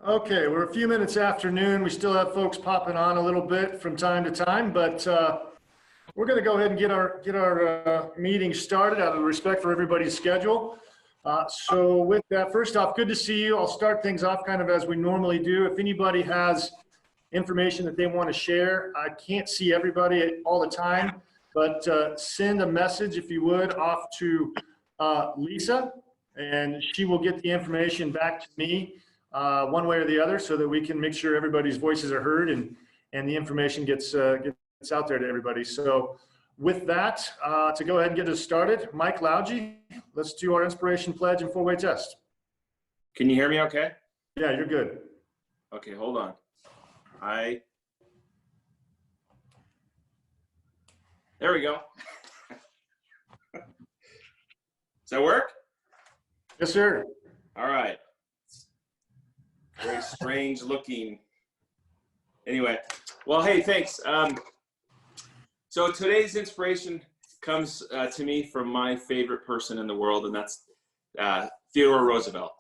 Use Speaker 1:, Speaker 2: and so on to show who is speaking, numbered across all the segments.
Speaker 1: Okay, we're a few minutes after noon. We still have folks popping on a little bit from time to time, but we're going to go ahead and get our meeting started out of respect for everybody's schedule. So with that, first off, good to see you. I'll start things off kind of as we normally do. If anybody has information that they want to share, I can't see everybody all the time, but send a message, if you would, off to Lisa, and she will get the information back to me one way or the other so that we can make sure everybody's voices are heard and the information gets out there to everybody. So with that, to go ahead and get us started, Mike Laugi, let's do our inspiration pledge and four-way test.
Speaker 2: Can you hear me okay?
Speaker 1: Yeah, you're good.
Speaker 2: Okay, hold on. There we go. Does that work?
Speaker 1: Yes, sir.
Speaker 2: All right. Very strange looking. Anyway, well, hey, thanks. So today's inspiration comes to me from my favorite person in the world, and that's Theodore Roosevelt.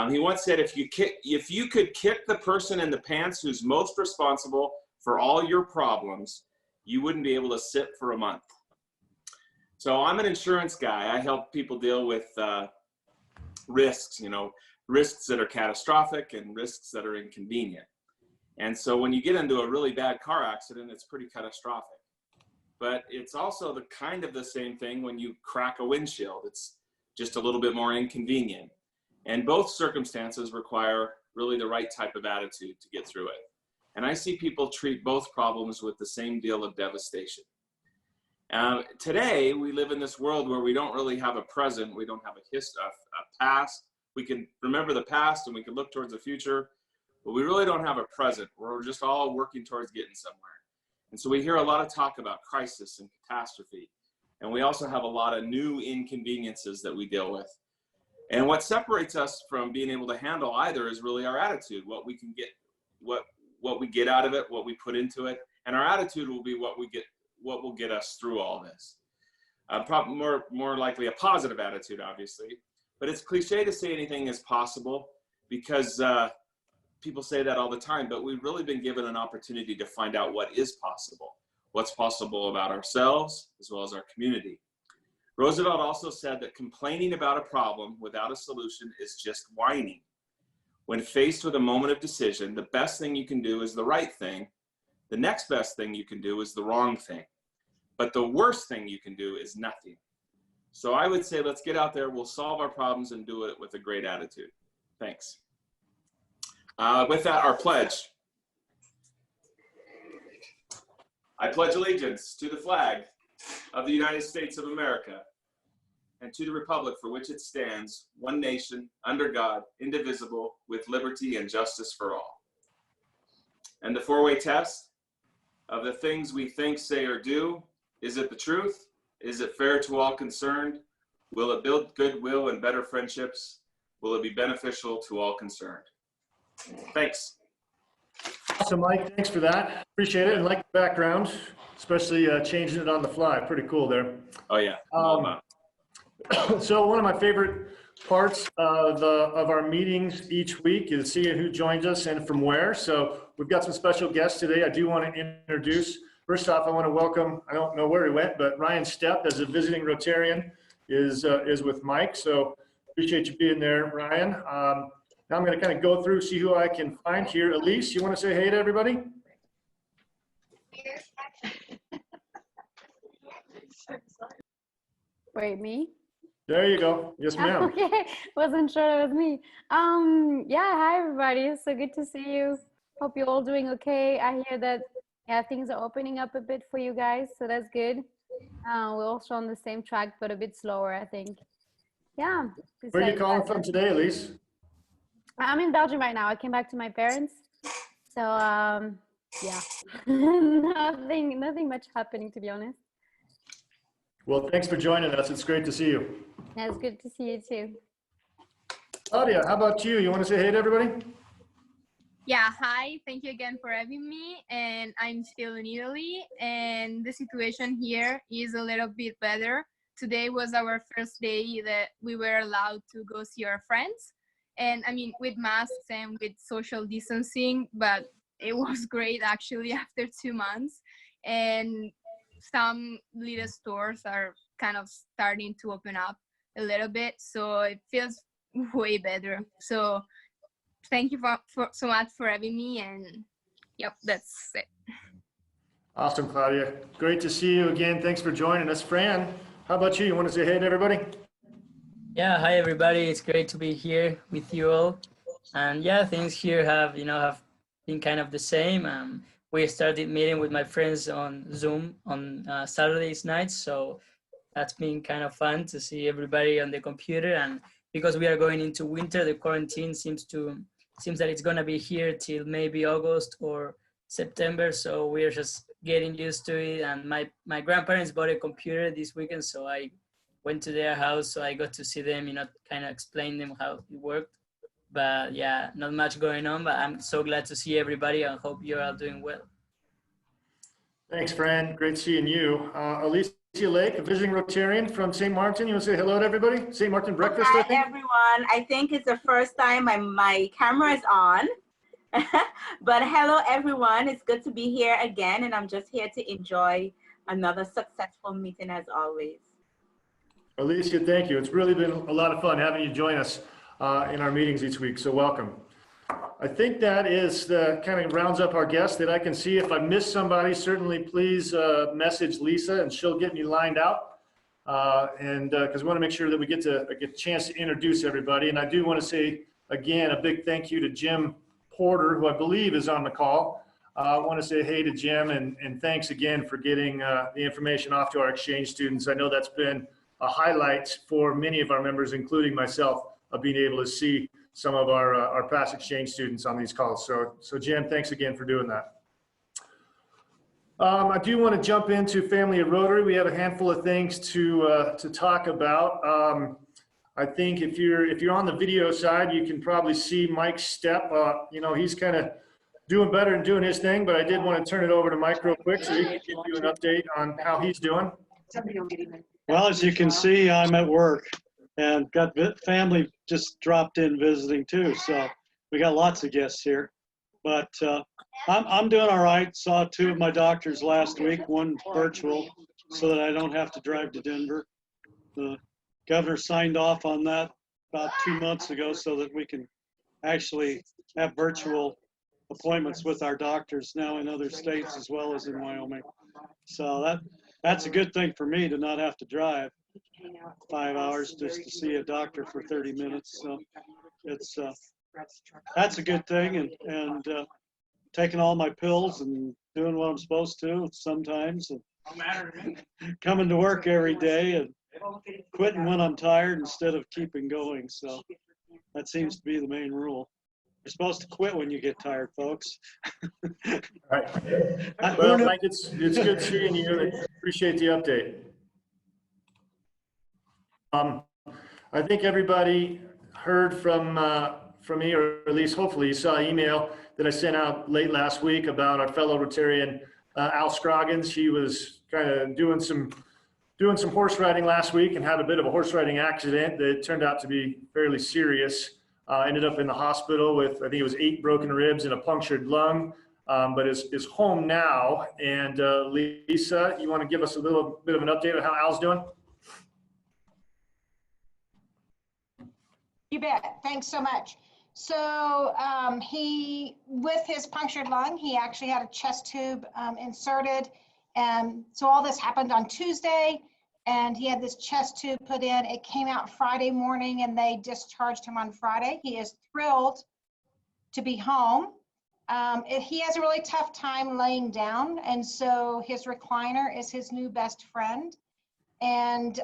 Speaker 2: He once said, if you could kick the person in the pants who's most responsible for all your problems, you wouldn't be able to sit for a month. So I'm an insurance guy. I help people deal with risks, risks that are catastrophic and risks that are inconvenient. And so when you get into a really bad car accident, it's pretty catastrophic. But it's also the same thing when you crack a windshield. It's just a little bit more inconvenient. And both circumstances require really the right type of attitude to get through it. And I see people treat both problems with the same deal of devastation. Today, we live in this world where we don't really have a present. We don't have a past. We can remember the past and we can look towards the future, but we really don't have a present. We're just all working towards getting somewhere. And so we hear a lot of talk about crisis and catastrophe. And we also have a lot of new inconveniences that we deal with. And what separates us from being able to handle either is really our attitude, what we can get, what we get out of it, what we put into it. And our attitude will be what will get us through all this. Probably more likely a positive attitude, obviously. But it's cliche to say anything is possible because people say that all the time, but we've really been given an opportunity to find out what is possible, what's possible about ourselves as well as our community. Roosevelt also said that complaining about a problem without a solution is just whining. When faced with a moment of decision, the best thing you can do is the right thing. The next best thing you can do is the wrong thing. But the worst thing you can do is nothing. So I would say, let's get out there, we'll solve our problems and do it with a great attitude. Thanks. With that, our pledge. I pledge allegiance to the flag of the United States of America and to the republic for which it stands, one nation, under God, indivisible, with liberty and justice for all. And the four-way test of the things we think, say, or do. Is it the truth? Is it fair to all concerned? Will it build goodwill and better friendships? Will it be beneficial to all concerned? Thanks.
Speaker 1: Awesome, Mike. Thanks for that. Appreciate it. And like the background, especially changing it on the fly. Pretty cool there.
Speaker 2: Oh, yeah.
Speaker 1: So one of my favorite parts of our meetings each week is seeing who joins us and from where. So we've got some special guests today. I do want to introduce. First off, I want to welcome, I don't know where he went, but Ryan Stepp as a visiting Rotarian is with Mike. So appreciate you being there, Ryan. Now I'm going to kind of go through, see who I can find here. Elise, you want to say hey to everybody?
Speaker 3: Wait, me?
Speaker 1: There you go. Yes, ma'am.
Speaker 3: Okay, wasn't sure it was me. Yeah, hi everybody. So good to see you. Hope you're all doing okay. I hear that things are opening up a bit for you guys, so that's good. We're also on the same track, but a bit slower, I think. Yeah.
Speaker 1: Where are you calling from today, Elise?
Speaker 3: I'm in Belgium right now. I came back to my parents. So yeah, nothing much happening, to be honest.
Speaker 1: Well, thanks for joining us. It's great to see you.
Speaker 3: Yeah, it's good to see you too.
Speaker 1: Claudia, how about you? You want to say hey to everybody?
Speaker 4: Yeah, hi. Thank you again for having me. And I'm still in Italy, and the situation here is a little bit better. Today was our first day that we were allowed to go see our friends. And I mean, with masks and with social distancing, but it was great actually after 2 months. And some little stores are kind of starting to open up a little bit, so it feels way better. So thank you for so much for having me, and yep, that's it.
Speaker 1: Awesome, Claudia. Great to see you again. Thanks for joining us. Fran, how about you? You want to say hey to everybody?
Speaker 5: Yeah, hi everybody. It's great to be here with you all. And yeah, things here have been kind of the same. We started meeting with my friends on Zoom on Saturdays nights, so that's been kind of fun to see everybody on the computer. And because we are going into winter, the quarantine seems that it's gonna be here till maybe August or September. So we're just getting used to it. And my grandparents bought a computer this weekend, so I went to their house, so I got to see them, kind of explain them how it worked. But yeah, not much going on, but I'm so glad to see everybody. I hope you're all doing well.
Speaker 1: Thanks, Fran. Great seeing you. Alicia Lake, a visiting Rotarian from St. Martin. You want to say hello to everybody? St. Martin breakfast, I
Speaker 6: Hi,
Speaker 1: think?
Speaker 6: everyone. I think it's the first time my camera is on. But hello, everyone. It's good to be here again, and I'm just here to enjoy another successful meeting as always.
Speaker 1: Alicia, thank you. It's really been a lot of fun having you join us in our meetings each week, so welcome. I think that is the kind of rounds up our guests that I can see. If I miss somebody, certainly please message Lisa and she'll get me lined out. Because we want to make sure that we get a chance to introduce everybody. And I do want to say, again, a big thank you to Jim Porter, who I believe is on the call. I want to say hey to Jim and thanks again for getting the information off to our exchange students. I know that's been a highlight for many of our members, including myself, of being able to see some of our past exchange students on these calls. So Jim, thanks again for doing that. I do want to jump into Family at Rotary. We have a handful of things to talk about. I think if you're on the video side, you can probably see Mike's step. He's kind of doing better and doing his thing, but I did want to turn it over to Mike real quick so he can give you an update on how he's doing.
Speaker 7: Well, as you can see, I'm at work and got family just dropped in visiting too. So we got lots of guests here, but I'm doing all right. Saw two of my doctors last week, one virtual so that I don't have to drive to Denver. The governor signed off on that about 2 months ago so that we can actually have virtual appointments with our doctors now in other states as well as in Wyoming. So that's a good thing for me to not have to drive 5 hours just to see a doctor for 30 minutes. So it's that's a good thing, and taking all my pills and doing what I'm supposed to sometimes, and coming to work every day and quitting when I'm tired instead of keeping going. So that seems to be the main rule. You're supposed to quit when you get tired, folks.
Speaker 1: Right. Well, Mike, it's good seeing you. Appreciate the update. I think everybody heard from me, or at least hopefully you saw an email that I sent out late last week about our fellow Rotarian, Al Scroggins. He was kind of doing some horse riding last week and had a bit of a horse riding accident that turned out to be fairly serious. Ended up in the hospital with, I think it was 8 broken ribs and a punctured lung, but is home now. And Lisa, you want to give us a little bit of an update on how Al's doing?
Speaker 8: You bet. Thanks so much. So with his punctured lung, he actually had a chest tube inserted. And so all this happened on Tuesday, and he had this chest tube put in. It came out Friday morning, and they discharged him on Friday. He is thrilled to be home. He has a really tough time laying down, and so his recliner is his new best friend. And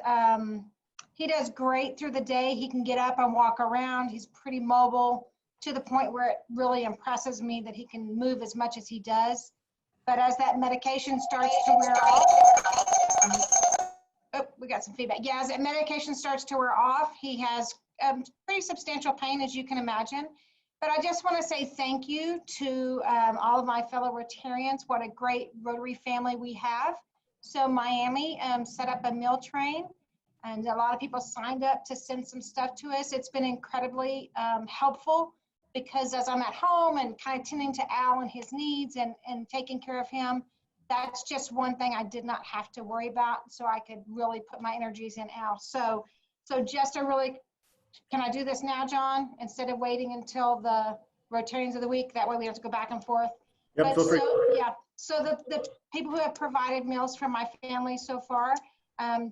Speaker 8: he does great through the day. He can get up and walk around. He's pretty mobile to the point where it really impresses me that he can move as much as he does. But as that medication starts to wear off, oh, we got some feedback. Yeah, as that medication starts to wear off, he has pretty substantial pain, as you can imagine. But I just want to say thank you to all of my fellow Rotarians. What a great Rotary family we have. So Miami set up a meal train And a lot of people signed up to send some stuff to us. It's been incredibly helpful, because as I'm at home and kind of tending to Al and his needs and taking care of him, that's just one thing I did not have to worry about. So I could really put my energies in Al. So just a really, can I do this now, John, instead of waiting until the Rotarians of the Week? That way we have to go back and forth.
Speaker 1: Yep,
Speaker 8: But
Speaker 1: feel free.
Speaker 8: so the people who have provided meals for my family so far,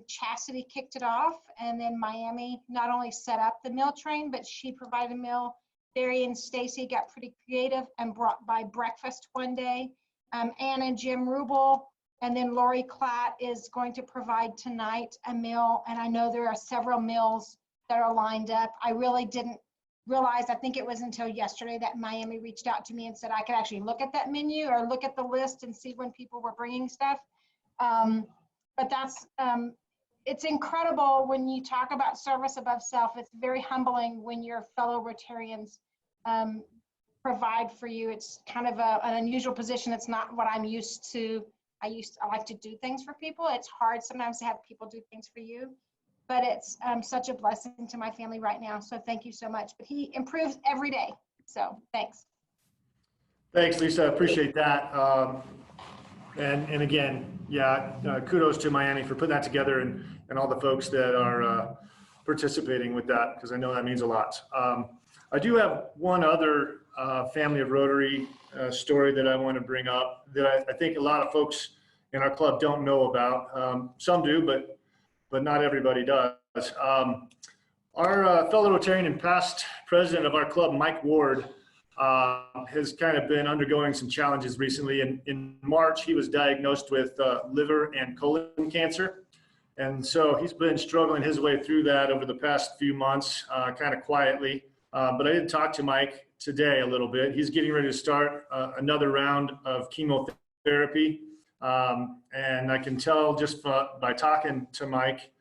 Speaker 8: Chastity kicked it off, and then Miami not only set up the meal train, but she provided a meal. Barry and Stacy got pretty creative and brought by breakfast one day. Ann and Jim Rubel, and then Lori Klatt is going to provide tonight a meal. And I know there are several meals that are lined up. I really didn't realize, I think it was until yesterday that Miami reached out to me and said I could actually look at that menu or look at the list and see when people were bringing stuff. But that's, it's incredible when you talk about service above self. It's very humbling when your fellow Rotarians provide for you. It's kind of an unusual position. It's not what I'm used to. I like to do things for people. It's hard sometimes to have people do things for you, but it's such a blessing to my family right now. So thank you so much. But he improves every day. So thanks.
Speaker 1: Thanks, Lisa. I appreciate that. And again, kudos to Miami for putting that together and all the folks that are participating with that, because I know that means a lot. I do have one other family of Rotary story that I want to bring up that I think a lot of folks in our club don't know about. Some do, but not everybody does. Our fellow Rotarian and past president of our club, Mike Ward, has kind of been undergoing some challenges recently. In March, he was diagnosed with liver and colon cancer. And so he's been struggling his way through that over the past few months, kind of quietly. But I did talk to Mike today a little bit. He's getting ready to start another round of chemotherapy. And I can tell just by talking to Mike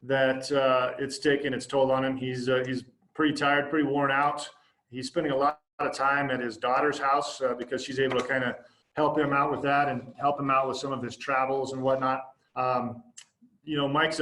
Speaker 1: that it's taken its toll on him. He's pretty tired, pretty worn out. He's spending a lot of time at his daughter's house because she's able to kind of help him out with that and help him out with some of his travels and whatnot. You know, Mike's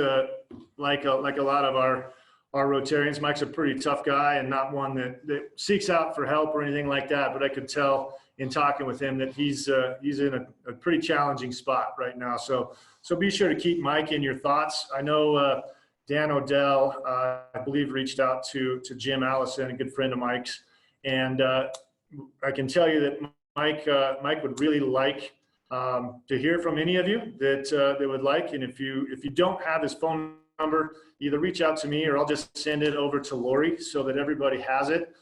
Speaker 1: like a lot of our Rotarians. Mike's a pretty tough guy and not one that seeks out for help or anything like that. But I could tell in talking with him that he's in a pretty challenging spot right now. So be sure to keep Mike in your thoughts. I know Dan Odell, I believe, reached out to Jim Allison, a good friend of Mike's, and I can tell you that Mike would really like to hear from any of you that would like. And if you don't have his phone number, either reach out to me or I'll just send it over to Lori so that everybody has it.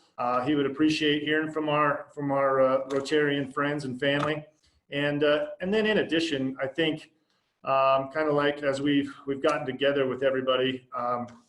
Speaker 1: He would appreciate hearing from our Rotarian friends and family. And then in addition, I think kind of like as we've gotten together with everybody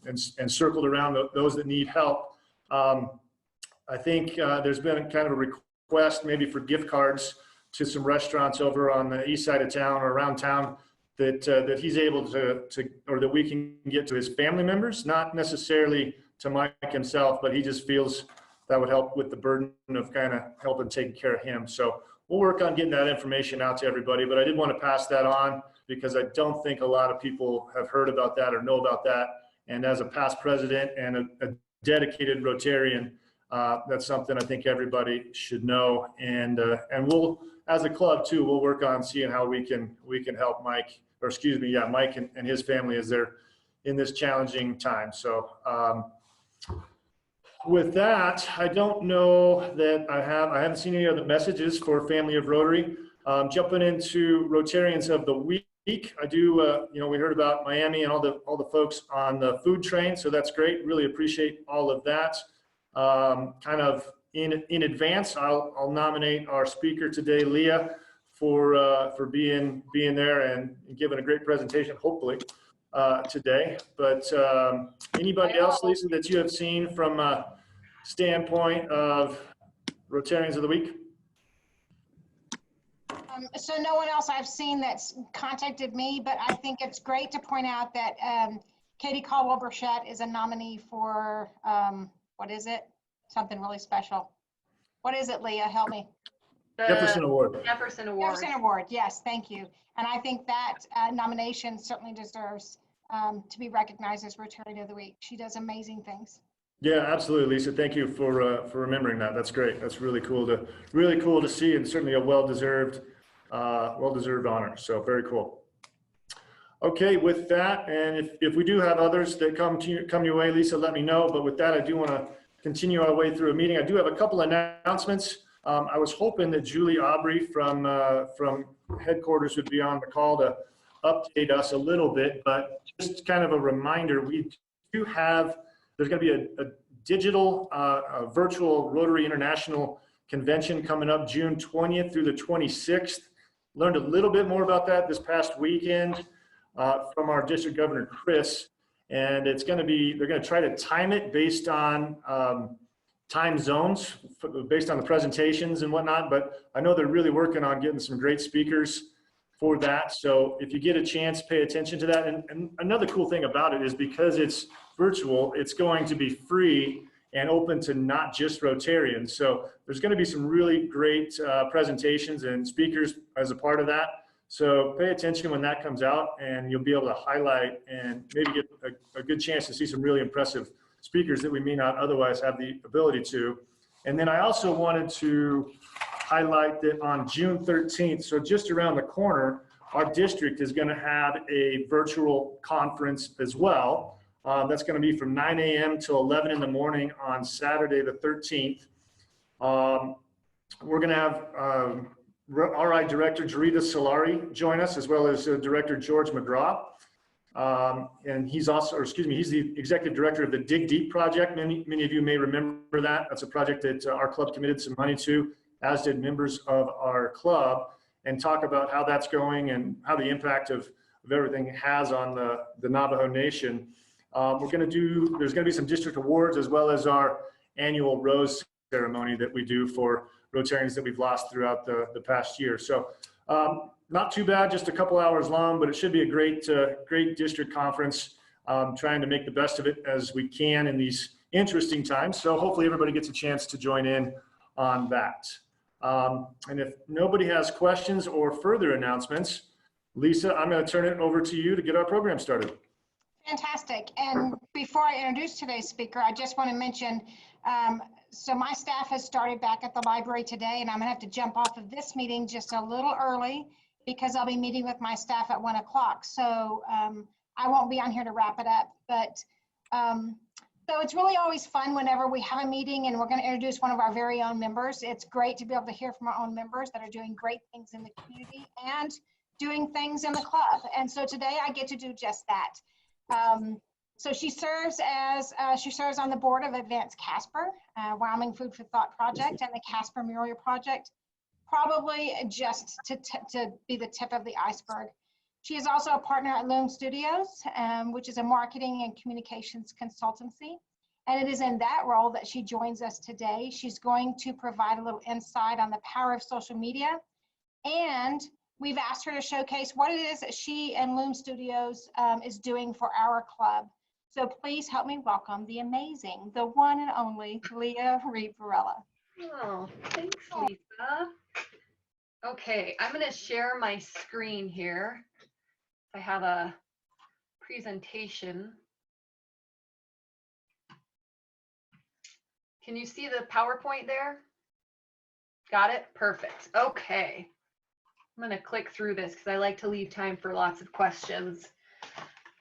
Speaker 1: and circled around those that need help, I think there's been kind of a request maybe for gift cards to some restaurants over on the east side of town or around town that he's able to or that we can get to his family members, not necessarily to Mike himself, but he just feels that would help with the burden of kind of helping taking care of him. So we'll work on getting that information out to everybody, but I did want to pass that on because I don't think a lot of people have heard about that or know about that. And as a past president and a dedicated Rotarian, that's something I think everybody should know. And we'll, as a club too, we'll work on seeing how we can help Mike, or excuse me, Mike and his family as they're in this challenging time. So with that, I don't know that I haven't seen any other messages for Family of Rotary. Jumping into Rotarians of the Week, I do, we heard about Miami and all the folks on the food train, so that's great. Really appreciate all of that. Kind of in advance, I'll nominate our speaker today, Leah, for being there and giving a great presentation, hopefully today. But anybody else, Lisa, that you have seen from a standpoint of Rotarians of the Week?
Speaker 8: So no one else I've seen that's contacted me, but I think it's great to point out that Katie Caldwell-Burchett is a nominee for, what is it? Something really special. What is it, Leah? Help me.
Speaker 1: Jefferson Award.
Speaker 9: Jefferson Award.
Speaker 8: Jefferson Award, yes, thank you. And I think that nomination certainly deserves to be recognized as Rotarian of the Week. She does amazing things.
Speaker 1: Yeah, absolutely, Lisa. Thank you for remembering that. That's great. That's really cool to see, and certainly a well-deserved honor. So very cool. Okay, with that, and if we do have others that come your way, Lisa, let me know. But with that, I do want to continue our way through a meeting. I do have a couple announcements. I was hoping that Julie Aubrey from headquarters would be on the call to update us a little bit, but just kind of a reminder, we do have, there's going to be a digital, virtual Rotary International Convention coming up June 20th through the 26th. Learned a little bit more about that this past weekend from our district governor, Chris, and it's going to be, they're going to try to time it based on time zones, based on the presentations and whatnot, but I know they're really working on getting some great speakers for that. So if you get a chance, pay attention to that. And another cool thing about it is because it's virtual, it's going to be free and open to not just Rotarians. So there's going to be some really great presentations and speakers as a part of that. So pay attention when that comes out, and you'll be able to highlight and maybe get a good chance to see some really impressive speakers that we may not otherwise have the ability to. And then I also wanted to highlight that on June 13th, so just around the corner, our district is going to have a virtual conference as well. That's going to be from 9 a.m. till 11 in the morning on Saturday the 13th. We're going to have RI Director Jarita Solari join us, as well as Director George McGraw. And he's also, or excuse me, he's the Executive Director of the Dig Deep project. Many of you may remember that. That's a project that our club committed some money to, as did members of our club, and talk about how that's going and how the impact of everything has on the Navajo Nation. There's going to be some district awards, as well as our annual rose ceremony that we do for Rotarians that we've lost throughout the past year. So not too bad, just a couple hours long, but it should be a great district conference, trying to make the best of it as we can in these interesting times. So hopefully everybody gets a chance to join in on that. And if nobody has questions or further announcements, Lisa, I'm going to turn it over to you to get our program started.
Speaker 8: Fantastic. And before I introduce today's speaker, I just want to mention, so my staff has started back at the library today, and I'm going to have to jump off of this meeting just a little early because I'll be meeting with my staff at 1 o'clock. So I won't be on here to wrap it up. But so it's really always fun whenever we have a meeting and we're going to introduce one of our very own members. It's great to be able to hear from our own members that are doing great things in the community and doing things in the club. And so today I get to do just that. So she serves on the board of Advanced Casper, Wyoming Food for Thought Project, and the Casper Mural Project, probably just to be the tip of the iceberg. She is also a partner at Loom Studios, which is a marketing and communications consultancy. And it is in that role that she joins us today. She's going to provide a little insight on the power of social media. And we've asked her to showcase what it is that she and Loom Studios is doing for our club. So please help me welcome the amazing, the one and only Leah Reeb Varela.
Speaker 9: Oh, thanks, Lisa. Okay, I'm going to share my screen here. I have a presentation. Can you see the PowerPoint there? Got it? Perfect. Okay. I'm going to click through this because I like to leave time for lots of questions.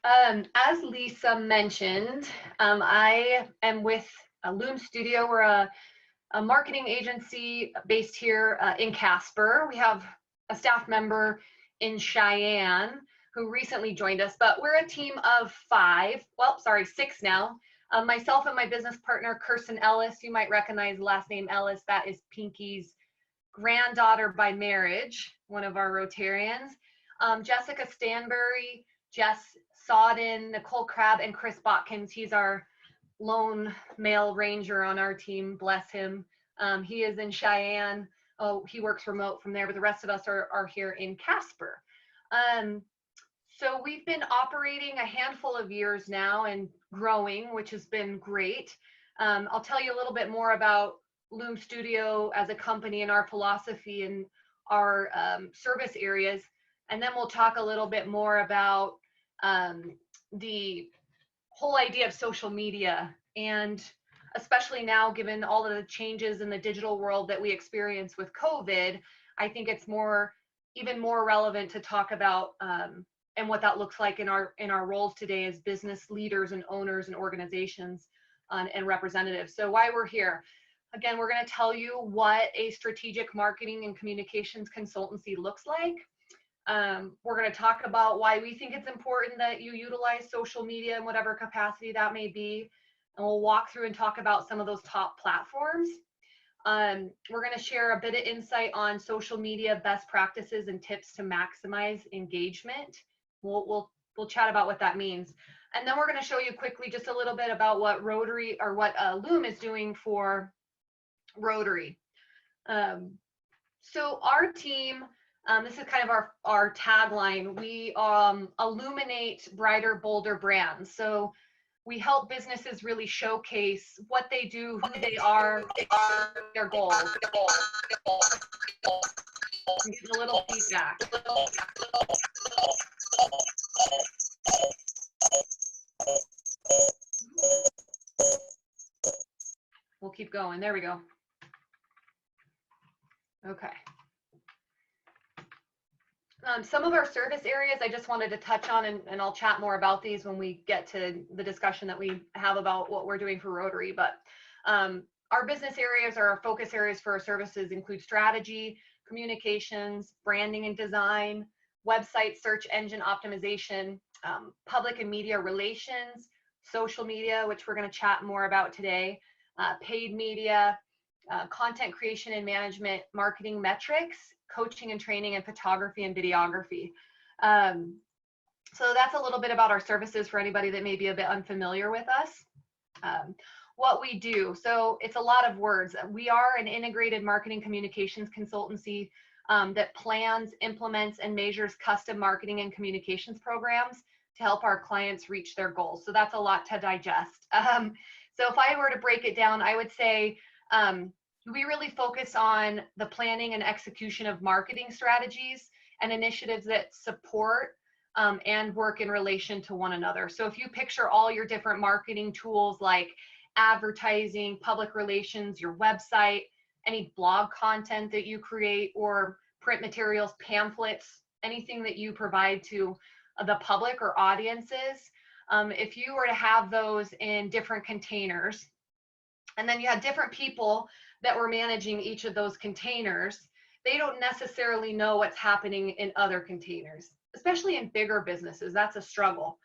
Speaker 9: As Lisa mentioned, I am with Loom Studio. We're a marketing agency based here in Casper. We have a staff member in Cheyenne who recently joined us, but we're a team of 6 now. Myself and my business partner, Kirsten Ellis. You might recognize the last name Ellis. That is Pinky's granddaughter by marriage, one of our Rotarians. Jessica Stanbury, Jess Sodden, Nicole Crabb, and Chris Botkins. He's our lone male ranger on our team, bless him. He is in Cheyenne. Oh, he works remote from there, but the rest of us are here in Casper. So we've been operating a handful of years now and growing, which has been great. I'll tell you a little bit more about Loom Studio as a company and our philosophy and our service areas. And then we'll talk a little bit more about the whole idea of social media, and especially now, given all of the changes in the digital world that we experience with COVID, I think it's even more relevant to talk about and what that looks like in our roles today as business leaders and owners and organizations and representatives. So why we're here. Again, we're going to tell you what a strategic marketing and communications consultancy looks like. We're going to talk about why we think it's important that you utilize social media in whatever capacity that may be. And we'll walk through and talk about some of those top platforms. We're going to share a bit of insight on social media best practices and tips to maximize engagement. We'll chat about what that means. And then we're going to show you quickly just a little bit about what Rotary or what Loom is doing for Rotary. So our team, this is kind of our tagline. We illuminate brighter, bolder brands. So we help businesses really showcase what they do, who they are, their goals. I'm getting a little feedback. We'll keep going. There we go. Okay. Some of our service areas I just wanted to touch on, and I'll chat more about these when we get to the discussion that we have about what we're doing for Rotary. But our business areas or our focus areas for our services include strategy, communications, branding and design, website search engine optimization, public and media relations, social media, which we're going to chat more about today, paid media, content creation and management, marketing metrics, coaching and training, and photography and videography. So that's a little bit about our services for anybody that may be a bit unfamiliar with us. What we do, so it's a lot of words. We are an integrated marketing communications consultancy that plans, implements, and measures custom marketing and communications programs to help our clients reach their goals. So that's a lot to digest. So if I were to break it down, I would say we really focus on the planning and execution of marketing strategies and initiatives that support and work in relation to one another. So if you picture all your different marketing tools like advertising, public relations, your website, any blog content that you create, or print materials, pamphlets, anything that you provide to the public or audiences, if you were to have those in different containers, and then you had different people that were managing each of those containers, they don't necessarily know what's happening in other containers, especially in bigger businesses. That's a struggle,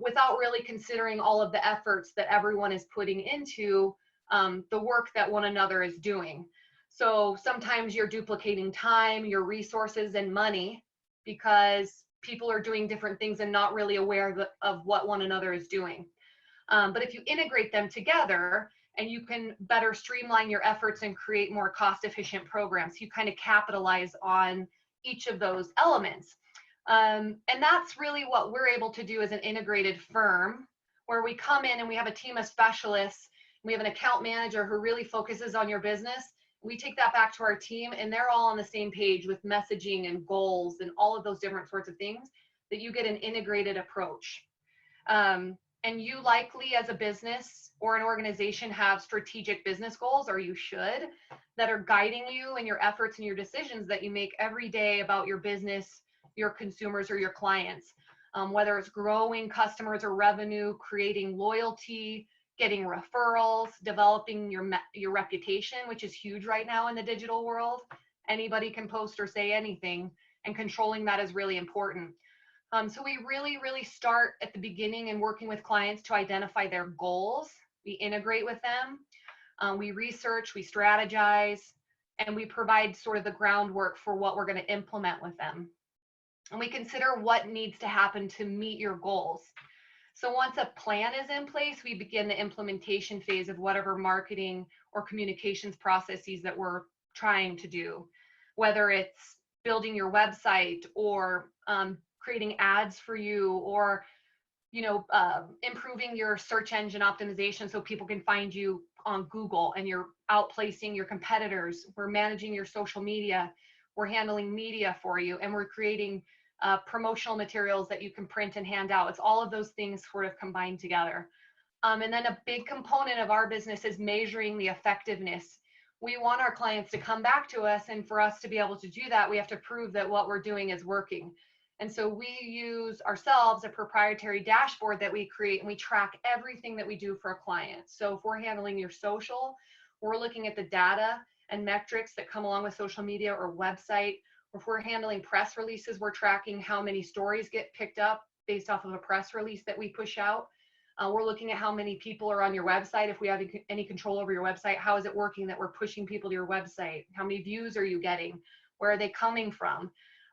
Speaker 9: without really considering all of the efforts that everyone is putting into the work that one another is doing. So sometimes you're duplicating time, your resources, and money because people are doing different things and not really aware of what one another is doing. But if you integrate them together, and you can better streamline your efforts and create more cost-efficient programs, you kind of capitalize on each of those elements. And that's really what we're able to do as an integrated firm, where we come in and we have a team of specialists. We have an account manager who really focuses on your business. We take that back to our team, and they're all on the same page with messaging and goals and all of those different sorts of things, that you get an integrated approach. And you likely, as a business or an organization, have strategic business goals, or you should, that are guiding you in your efforts and your decisions that you make every day about your business, your consumers, or your clients. Whether it's growing customers or revenue, creating loyalty, getting referrals, developing your reputation, which is huge right now in the digital world. Anybody can post or say anything, and controlling that is really important. So we really start at the beginning and working with clients to identify their goals. We integrate with them. We research, we strategize, and we provide sort of the groundwork for what we're going to implement with them. And we consider what needs to happen to meet your goals. So once a plan is in place, we begin the implementation phase of whatever marketing or communications processes that we're trying to do, whether it's building your website or creating ads for you, or improving your search engine optimization so people can find you on Google and you're outplacing your competitors. We're managing your social media, we're handling media for you, and we're creating promotional materials that you can print and hand out. It's all of those things sort of combined together. And then a big component of our business is measuring the effectiveness. We want our clients to come back to us, and for us to be able to do that, we have to prove that what we're doing is working. And so we use ourselves a proprietary dashboard that we create, and we track everything that we do for a client. So if we're handling your social, we're looking at the data and metrics that come along with social media or website. If we're handling press releases, we're tracking how many stories get picked up based off of a press release that we push out. We're looking at how many people are on your website. If we have any control over your website, how is it working that we're pushing people to your website? How many views are you getting? Where are they coming from?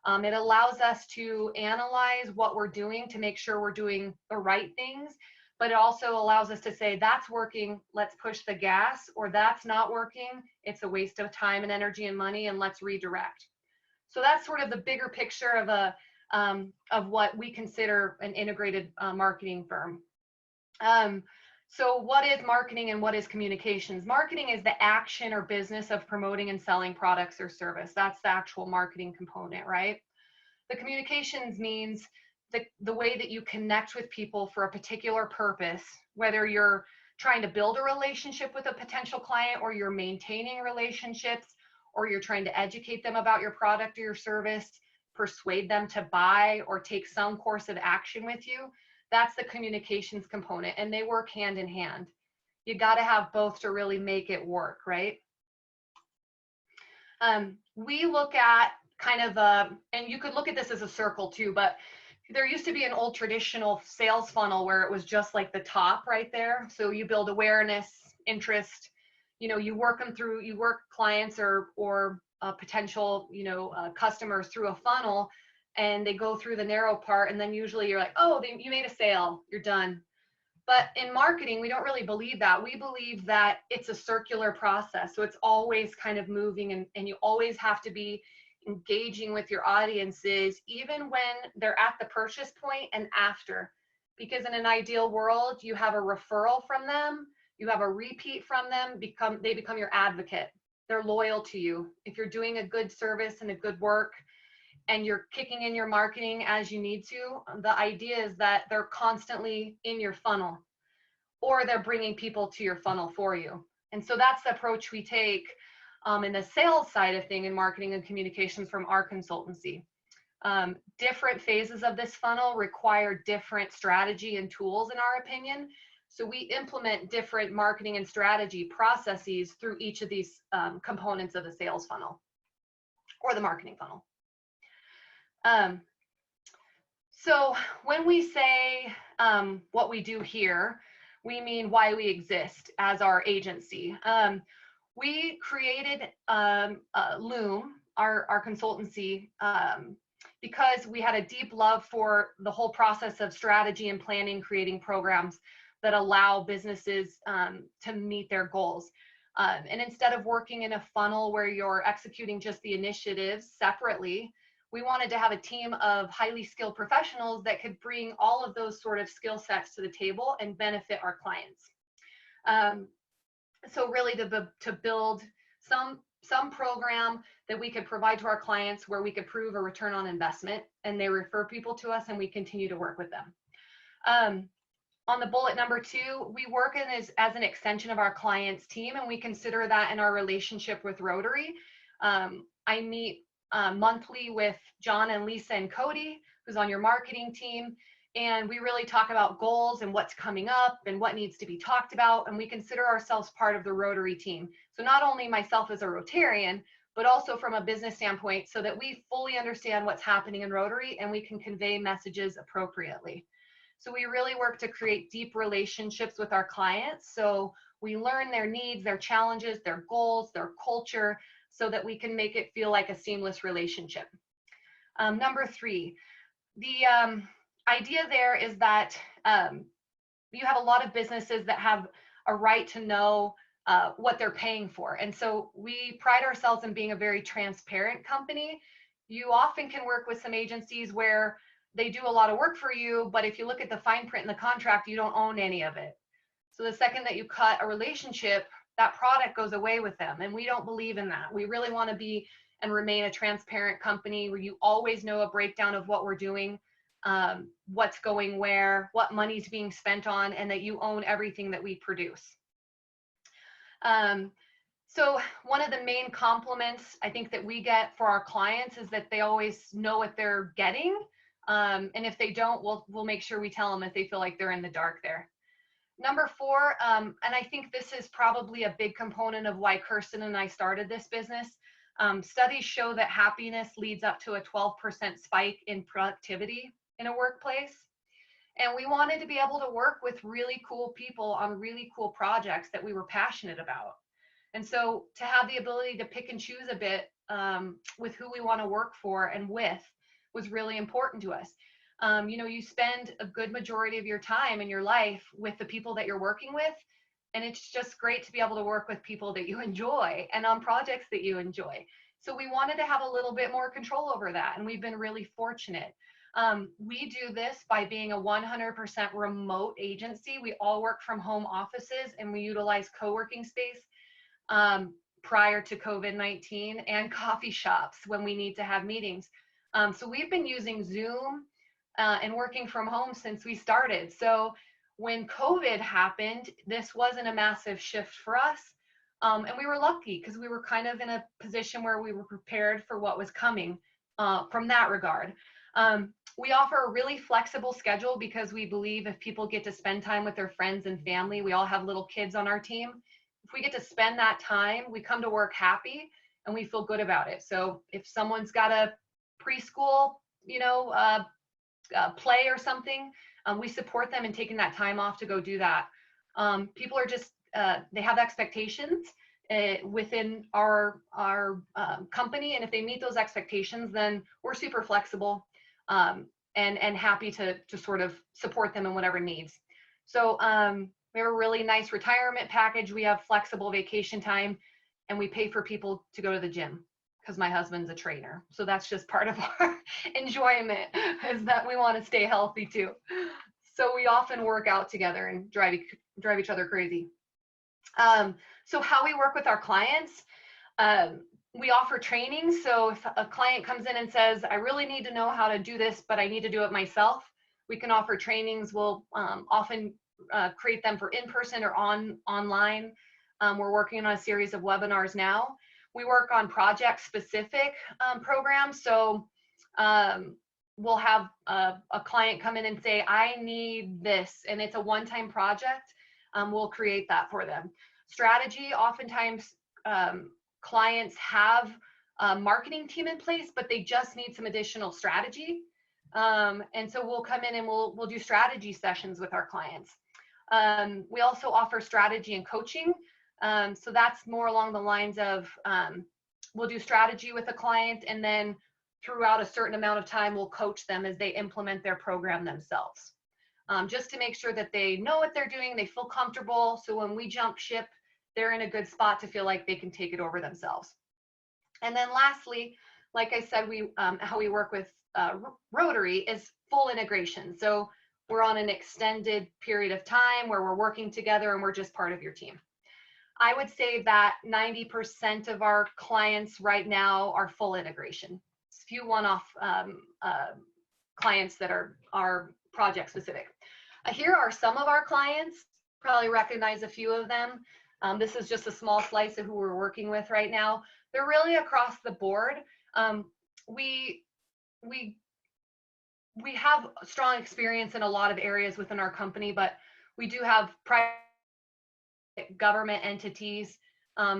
Speaker 9: It allows us to analyze what we're doing to make sure we're doing the right things, but it also allows us to say, that's working, let's push the gas, or that's not working, it's a waste of time and energy and money, and let's redirect. So that's sort of the bigger picture of what we consider an integrated marketing firm. So what is marketing and what is communications? Marketing is the action or business of promoting and selling products or service. That's the actual marketing component, right? The communications means the way that you connect with people for a particular purpose, whether you're trying to build a relationship with a potential client, or you're maintaining relationships, or you're trying to educate them about your product or your service, persuade them to buy or take some course of action with you. That's the communications component, and they work hand in hand. You got to have both to really make it work, right? We look at kind of and you could look at this as a circle too, but there used to be an old traditional sales funnel where it was just like the top right there. So you build awareness, interest, you work them through, you work clients or potential, customers through a funnel, and they go through the narrow part, and then usually you're like, oh, you made a sale, you're done. But in marketing, we don't really believe that. We believe that it's a circular process. So it's always kind of moving, and you always have to be engaging with your audiences, even when they're at the purchase point and after. Because in an ideal world, you have a referral from them, you have a repeat from them, they become your advocate. They're loyal to you. If you're doing a good service and a good work, and you're kicking in your marketing as you need to, the idea is that they're constantly in your funnel, or they're bringing people to your funnel for you. And so that's the approach we take in the sales side of thing in marketing and communications from our consultancy. Different phases of this funnel require different strategy and tools, in our opinion. So we implement different marketing and strategy processes through each of these components of the sales funnel or the marketing funnel. So when we say what we do here, we mean why we exist as our agency. We created Loom, our consultancy, because we had a deep love for the whole process of strategy and planning, creating programs that allow businesses to meet their goals. And instead of working in a funnel where you're executing just the initiatives separately, we wanted to have a team of highly skilled professionals that could bring all of those sort of skill sets to the table and benefit our clients. So really to build some program that we could provide to our clients where we could prove a return on investment, and they refer people to us and we continue to work with them. On the bullet number 2, we work as an extension of our client's team, and we consider that in our relationship with Rotary. I meet monthly with John and Lisa and Cody, who's on your marketing team, and we really talk about goals and what's coming up and what needs to be talked about, and we consider ourselves part of the Rotary team. So not only myself as a Rotarian, but also from a business standpoint, so that we fully understand what's happening in Rotary and we can convey messages appropriately. So we really work to create deep relationships with our clients. So we learn their needs, their challenges, their goals, their culture, so that we can make it feel like a seamless relationship. Number 3, the idea there is that you have a lot of businesses that have a right to know what they're paying for. And so we pride ourselves in being a very transparent company. You often can work with some agencies where they do a lot of work for you, but if you look at the fine print in the contract, you don't own any of it. So the second that you cut a relationship, that product goes away with them, and we don't believe in that. We really want to be and remain a transparent company where you always know a breakdown of what we're doing, what's going where, what money's being spent on, and that you own everything that we produce. So one of the main compliments I think that we get for our clients is that they always know what they're getting. And if they don't, we'll make sure we tell them if they feel like they're in the dark there. Number 4, and I think this is probably a big component of why Kirsten and I started this business. Studies show that happiness leads up to a 12% spike in productivity in a workplace. And we wanted to be able to work with really cool people on really cool projects that we were passionate about. And so to have the ability to pick and choose a bit with who we want to work for and with was really important to us. You know, you spend a good majority of your time in your life with the people that you're working with, and it's just great to be able to work with people that you enjoy and on projects that you enjoy. So we wanted to have a little bit more control over that, and we've been really fortunate. We do this by being a 100% remote agency. We all work from home offices, and we utilize co-working space prior to COVID-19, and coffee shops when we need to have meetings. So we've been using Zoom and working from home since we started. So when COVID happened, this wasn't a massive shift for us. And we were lucky because we were kind of in a position where we were prepared for what was coming from that regard. We offer a really flexible schedule because we believe if people get to spend time with their friends and family, we all have little kids on our team. If we get to spend that time, we come to work happy and we feel good about it. So if someone's got a preschool, you know, play or something, we support them in taking that time off to go do that. People are just, they have expectations within our company, and if they meet those expectations, then we're super flexible and happy to sort of support them in whatever needs. So we have a really nice retirement package. We have flexible vacation time, and we pay for people to go to the gym because my husband's a trainer. So that's just part of our enjoyment, is that we want to stay healthy too. So we often work out together and drive each other crazy. So how we work with our clients, we offer training. So if a client comes in and says, I really need to know how to do this, but I need to do it myself, we can offer trainings. We'll often create them for in-person or online. We're working on a series of webinars now. We work on project-specific programs. So we'll have a client come in and say, I need this, and it's a one-time project. We'll create that for them. Strategy, oftentimes clients have a marketing team in place, but they just need some additional strategy. And so we'll come in and we'll do strategy sessions with our clients. We also offer strategy and coaching. So that's more along the lines of we'll do strategy with a client, and then throughout a certain amount of time, we'll coach them as they implement their program themselves. Just to make sure that they know what they're doing, they feel comfortable. So when we jump ship, they're in a good spot to feel like they can take it over themselves. And then lastly, like I said, how we work with Rotary is full integration. So we're on an extended period of time where we're working together and we're just part of your team. I would say that 90% of our clients right now are full integration. It's a few one-off clients that are project specific. Here are some of our clients. Probably recognize a few of them. This is just a small slice of who we're working with right now. They're really across the board. We have strong experience in a lot of areas within our company, but we do have private government entities.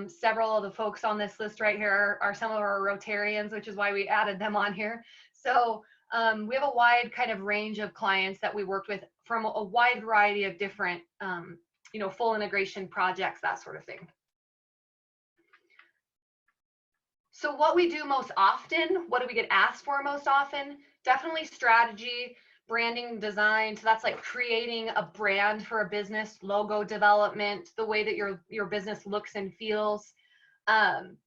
Speaker 9: Several of the folks on this list right here are some of our Rotarians, which is why we added them on here. So we have a wide kind of range of clients that we worked with from a wide variety of different, full integration projects, that sort of thing. So what we do most often, what do we get asked for most often? Definitely strategy, branding, design. So that's like creating a brand for a business, logo development, the way that your business looks and feels,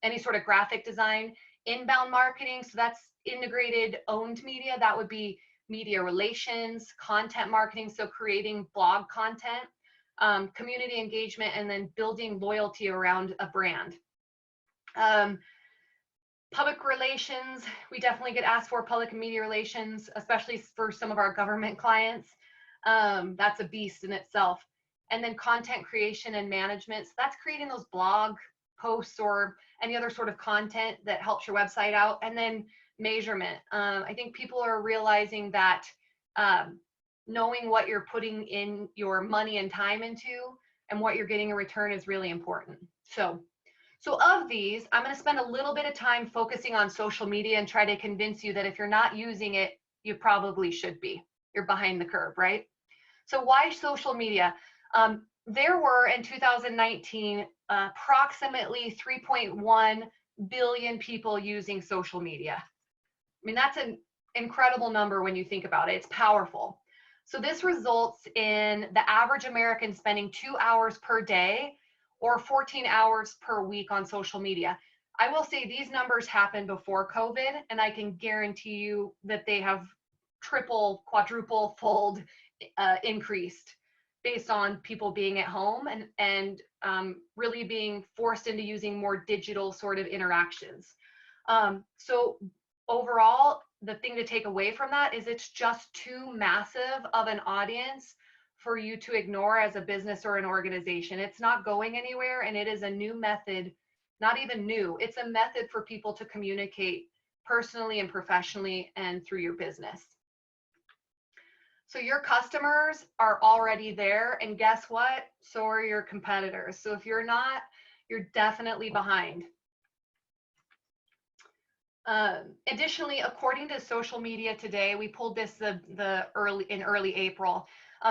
Speaker 9: any sort of graphic design, inbound marketing. So that's integrated owned media. That would be media relations, content marketing. So creating blog content, community engagement, and then building loyalty around a brand. Public relations, we definitely get asked for public and media relations, especially for some of our government clients. That's a beast in itself. And then content creation and management. So that's creating those blog posts or any other sort of content that helps your website out. And then measurement. I think people are realizing that knowing what you're putting in your money and time into and what you're getting in return is really important. So of these, I'm going to spend a little bit of time focusing on social media and try to convince you that if you're not using it, you probably should be. You're behind the curve, right? So why social media? There were in 2019 approximately 3.1 billion people using social media. I mean, that's an incredible number when you think about it. It's powerful. So this results in the average American spending 2 hours per day or 14 hours per week on social media. I will say these numbers happened before COVID, and I can guarantee you that they have triple, quadruple fold increased based on people being at home and really being forced into using more digital sort of interactions. So overall, the thing to take away from that is it's just too massive of an audience for you to ignore as a business or an organization. It's not going anywhere, and it is a new method, not even new, it's a method for people to communicate personally and professionally and through your business. So your customers are already there, and guess what? So are your competitors. So if you're not, you're definitely behind. Additionally, according to Social Media Today, we pulled this in early April.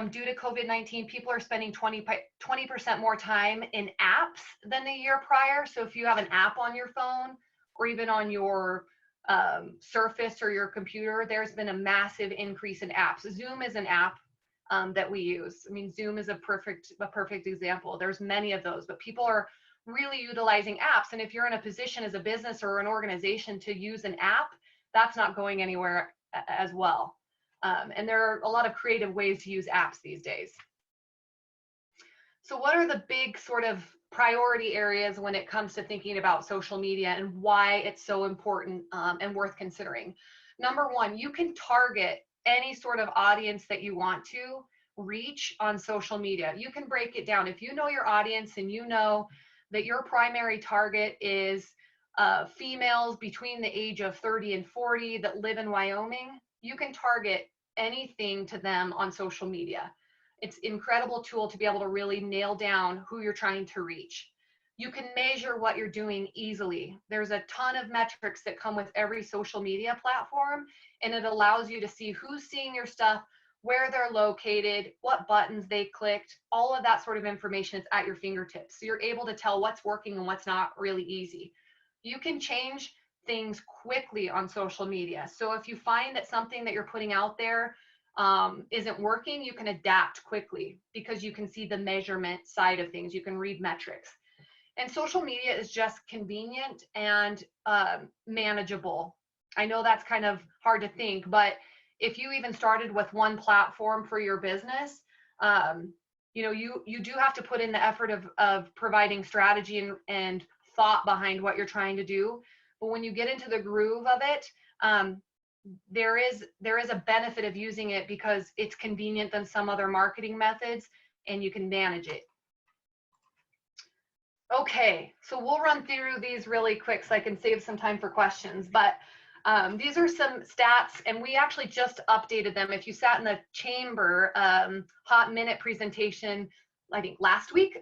Speaker 9: Due to COVID-19, people are spending 20% more time in apps than the year prior. So if you have an app on your phone or even on your Surface or your computer, there's been a massive increase in apps. Zoom is an app that we use. I mean, Zoom is a perfect example. There's many of those, but people are really utilizing apps. And if you're in a position as a business or an organization to use an app, that's not going anywhere as well. And there are a lot of creative ways to use apps these days. So what are the big sort of priority areas when it comes to thinking about social media and why it's so important and worth considering? Number one, you can target any sort of audience that you want to reach on social media. You can break it down. If you know your audience and you know that your primary target is females between the age of 30 and 40 that live in Wyoming, you can target anything to them on social media. It's an incredible tool to be able to really nail down who you're trying to reach. You can measure what you're doing easily. There's a ton of metrics that come with every social media platform, and it allows you to see who's seeing your stuff, where they're located, what buttons they clicked, all of that sort of information is at your fingertips. So you're able to tell what's working and what's not really easy. You can change things quickly on social media. So if you find that something that you're putting out there isn't working, you can adapt quickly because you can see the measurement side of things. You can read metrics. And social media is just convenient and manageable. I know that's kind of hard to think, but if you even started with one platform for your business, you do have to put in the effort of providing strategy and thought behind what you're trying to do. But when you get into the groove of it, there is a benefit of using it because it's convenient than some other marketing methods and you can manage it. Okay, so we'll run through these really quick so I can save some time for questions. But these are some stats, and we actually just updated them. If you sat in the chamber hot minute presentation, I think last week,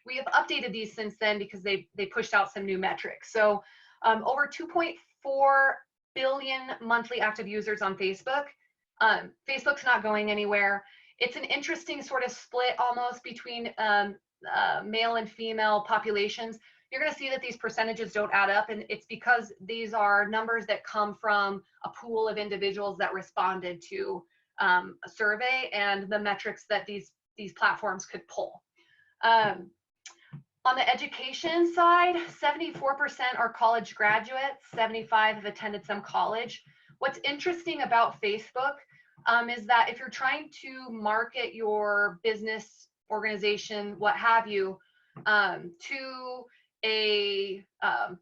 Speaker 9: we have updated these since then because they pushed out some new metrics. So over 2.4 billion monthly active users on Facebook. Facebook's not going anywhere. It's an interesting sort of split almost between male and female populations. You're going to see that these percentages don't add up, and it's because these are numbers that come from a pool of individuals that responded to a survey and the metrics that these platforms could pull. On the education side, 74% are college graduates, 75 have attended some college. What's interesting about Facebook is that if you're trying to market your business, organization, what have you, to a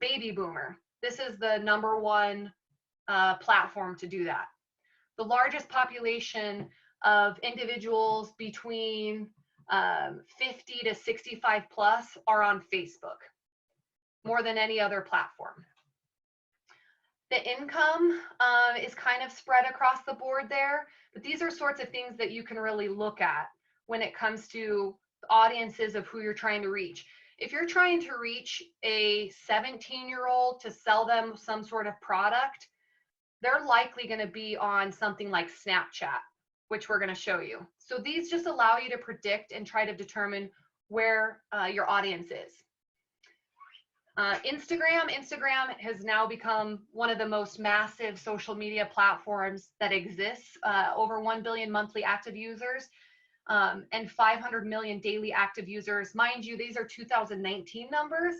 Speaker 9: baby boomer, this is the #1 platform to do that. The largest population of individuals between 50 to 65 plus are on Facebook, more than any other platform. The income is kind of spread across the board there, but these are sorts of things that you can really look at when it comes to audiences of who you're trying to reach. If you're trying to reach a 17-year-old to sell them some sort of product, they're likely going to be on something like Snapchat, which we're going to show you. So these just allow you to predict and try to determine where your audience is. Instagram has now become one of the most massive social media platforms that exists. Over 1 billion monthly active users and 500 million daily active users. Mind you, these are 2019 numbers.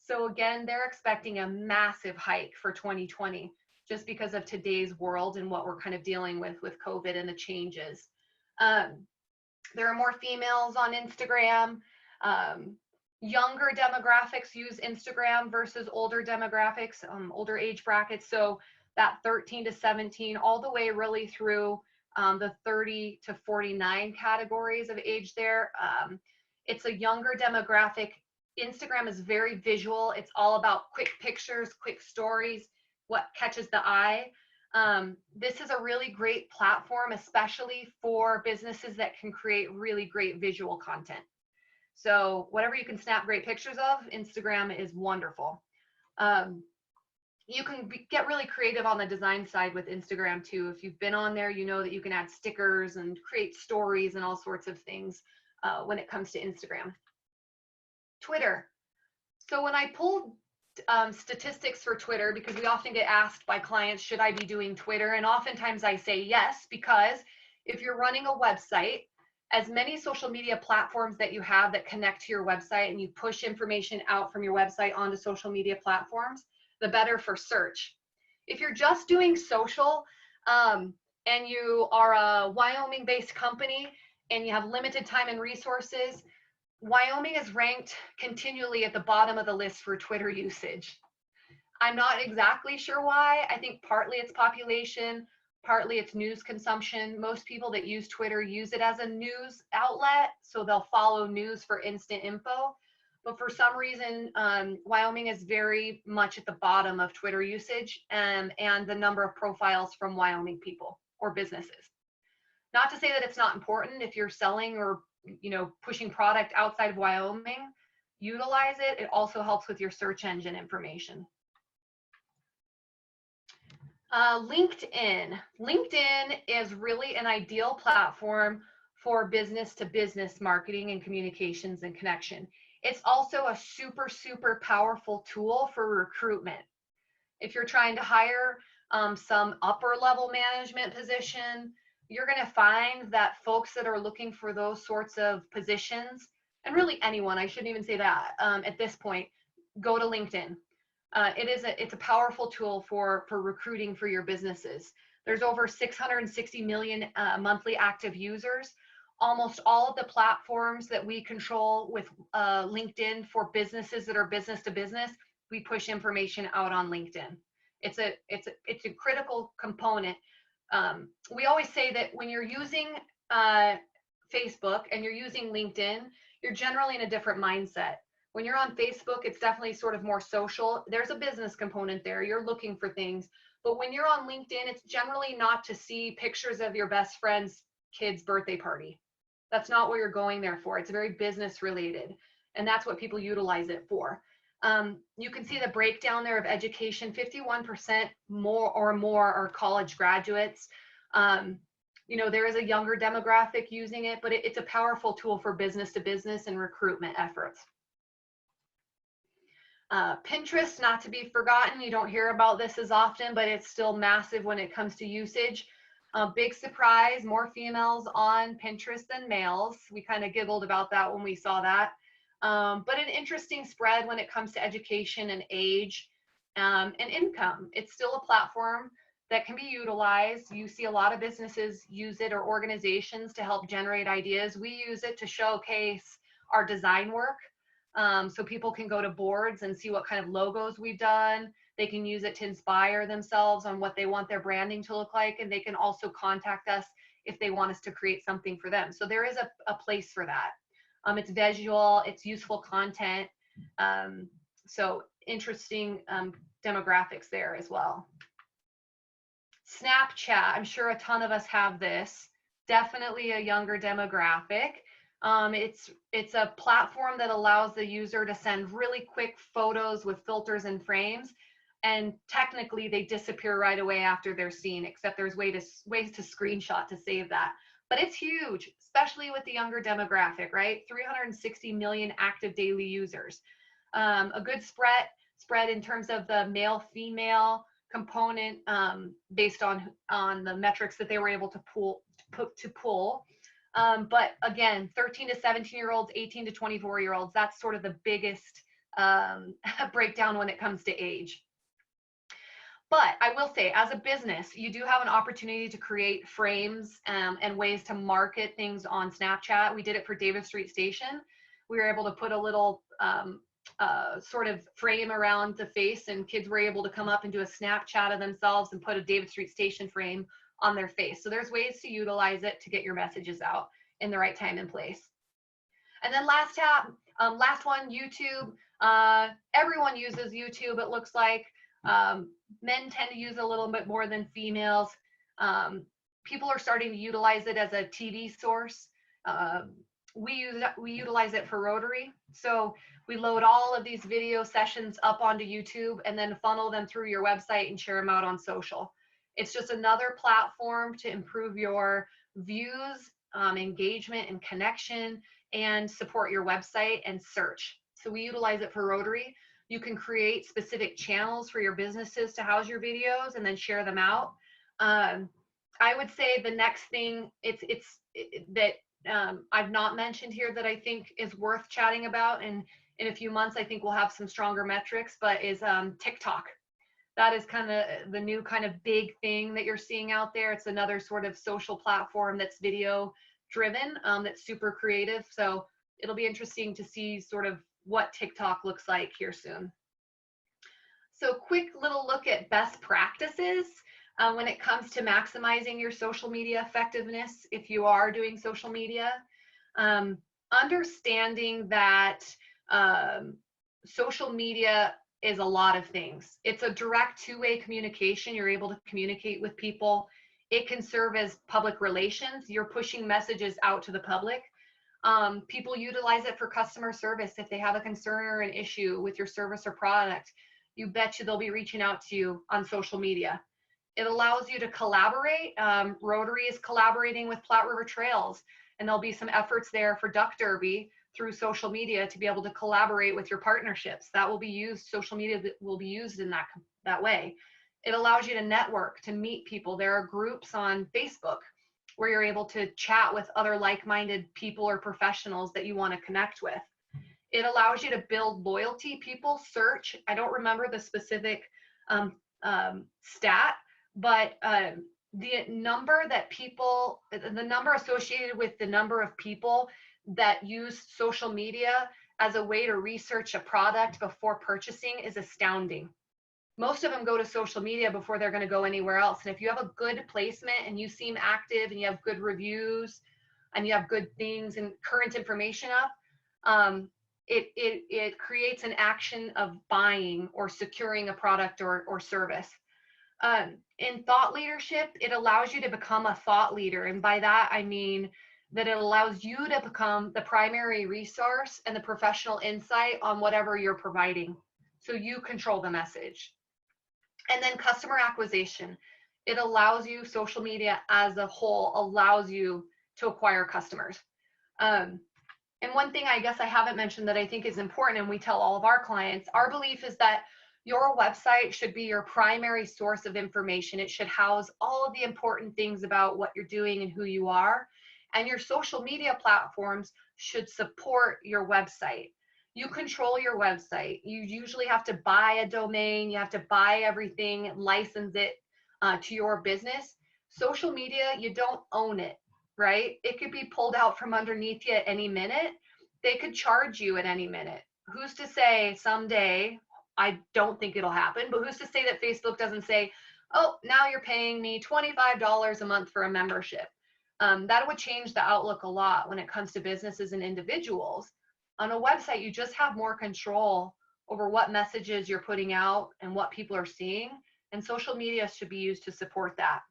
Speaker 9: So again, they're expecting a massive hike for 2020 just because of today's world and what we're kind of dealing with COVID and the changes. There are more females on Instagram. Younger demographics use Instagram versus older demographics, older age brackets. So that 13 to 17, all the way really through the 30 to 49 categories of age there. It's a younger demographic. Instagram is very visual. It's all about quick pictures, quick stories, what catches the eye. This is a really great platform, especially for businesses that can create really great visual content. So whatever you can snap great pictures of, Instagram is wonderful. You can get really creative on the design side with Instagram too. If you've been on there, you know that you can add stickers and create stories and all sorts of things when it comes to Instagram. Twitter. So when I pulled statistics for Twitter, because we often get asked by clients, should I be doing Twitter? And oftentimes I say yes, because if you're running a website, as many social media platforms that you have that connect to your website and you push information out from your website onto social media platforms, the better for search. If you're just doing social and you are a Wyoming-based company and you have limited time and resources, Wyoming is ranked continually at the bottom of the list for Twitter usage. I'm not exactly sure why. I think partly it's population, partly it's news consumption. Most people that use Twitter use it as a news outlet, so they'll follow news for instant info. But for some reason, Wyoming is very much at the bottom of Twitter usage and the number of profiles from Wyoming people or businesses. Not to say that it's not important if you're selling or pushing product outside of Wyoming, utilize it. It also helps with your search engine information. LinkedIn. LinkedIn is really an ideal platform for business-to-business marketing and communications and connection. It's also a super, super powerful tool for recruitment. If you're trying to hire some upper level management position, you're going to find that folks that are looking for those sorts of positions, and really anyone, I shouldn't even say that at this point, go to LinkedIn. It's a powerful tool for recruiting for your businesses. There's over 660 million monthly active users. Almost all of the platforms that we control with LinkedIn for businesses that are business to business, we push information out on LinkedIn. It's a critical component. We always say that when you're using Facebook and you're using LinkedIn, you're generally in a different mindset. When you're on Facebook, it's definitely sort of more social. There's a business component there. You're looking for things. But when you're on LinkedIn, it's generally not to see pictures of your best friend's kid's birthday party. That's not what you're going there for. It's very business related. And that's what people utilize it for. You can see the breakdown there of education. 51% more are college graduates. There is a younger demographic using it, but it's a powerful tool for business to business and recruitment efforts. Pinterest, not to be forgotten. You don't hear about this as often, but it's still massive when it comes to usage. Big surprise, more females on Pinterest than males. We kind of giggled about that when we saw that. But an interesting spread when it comes to education and age and income. It's still a platform that can be utilized. You see a lot of businesses use it, or organizations, to help generate ideas. We use it to showcase our design work. So people can go to boards and see what kind of logos we've done, They can use it to inspire themselves on what they want their branding to look like. And they can also contact us if they want us to create something for them. So there is a place for that. It's visual, it's useful content. So interesting demographics there as well. Snapchat, I'm sure a ton of us have this. Definitely a younger demographic. It's a platform that allows the user to send really quick photos with filters and frames, and technically they disappear right away after they're seen, except there's ways to screenshot to save that. But it's huge, especially with the younger demographic, right? 360 million active daily users. A good spread in terms of the male-female component based on the metrics that they were able to pull. But again, 13 to 17-year-olds, 18 to 24-year-olds, that's sort of the biggest breakdown when it comes to age. But I will say, as a business, you do have an opportunity to create frames and ways to market things on Snapchat. We did it for David Street Station. We were able to put a little sort of frame around the face, and kids were able to come up and do a Snapchat of themselves and put a David Street Station frame on their face. So there's ways to utilize it to get your messages out in the right time and place. And then last one, YouTube. Everyone uses YouTube, it looks like. Men tend to use it a little bit more than females. People are starting to utilize it as a TV source. We utilize it for Rotary. So we load all of these video sessions up onto YouTube and then funnel them through your website and share them out on social. It's just another platform to improve your views, engagement and connection, and support your website and search. So we utilize it for Rotary. You can create specific channels for your businesses to house your videos and then share them out. I would say the next thing that I've not mentioned here that I think is worth chatting about, and in a few months I think we'll have some stronger metrics, but is TikTok. That is kind of the new kind of big thing that you're seeing out there. It's another sort of social platform that's video driven, that's super creative. So it'll be interesting to see sort of what TikTok looks like here soon. So quick little look at best practices when it comes to maximizing your social media effectiveness if you are doing social media. Understanding that social media is a lot of things. It's a direct two-way communication. You're able to communicate with people. It can serve as public relations. You're pushing messages out to the public. People utilize it for customer service. If they have a concern or an issue with your service or product, you bet you they'll be reaching out to you on social media. It allows you to collaborate. Rotary is collaborating with Platte River Trails, and there'll be some efforts there for Duck Derby through social media to be able to collaborate with your partnerships. That will be used, social media will be used in that way. It allows you to network, to meet people. There are groups on Facebook where you're able to chat with other like-minded people or professionals that you want to connect with. It allows you to build loyalty. People search, I don't remember the specific stat, but the number associated with the number of people that use social media as a way to research a product before purchasing is astounding. Most of them go to social media before they're going to go anywhere else. And if you have a good placement and you seem active and you have good reviews and you have good things and current information up, it creates an action of buying or securing a product or service. In thought leadership, it allows you to become a thought leader. And by that, I mean that it allows you to become the primary resource and the professional insight on whatever you're providing. So you control the message. And then customer acquisition. It allows you, social media as a whole allows you to acquire customers. And one thing I guess I haven't mentioned that I think is important, and we tell all of our clients, our belief is that your website should be your primary source of information. It should house all of the important things about what you're doing and who you are. And your social media platforms should support your website. You control your website. You usually have to buy a domain. You have to buy everything, license it to your business. Social media, you don't own it, right? It could be pulled out from underneath you at any minute. They could charge you at any minute. Who's to say someday, I don't think it'll happen, but who's to say that Facebook doesn't say, oh, now you're paying me $25 a month for a membership. That would change the outlook a lot when it comes to businesses and individuals. On a website, you just have more control over what messages you're putting out and what people are seeing, and social media should be used to support that.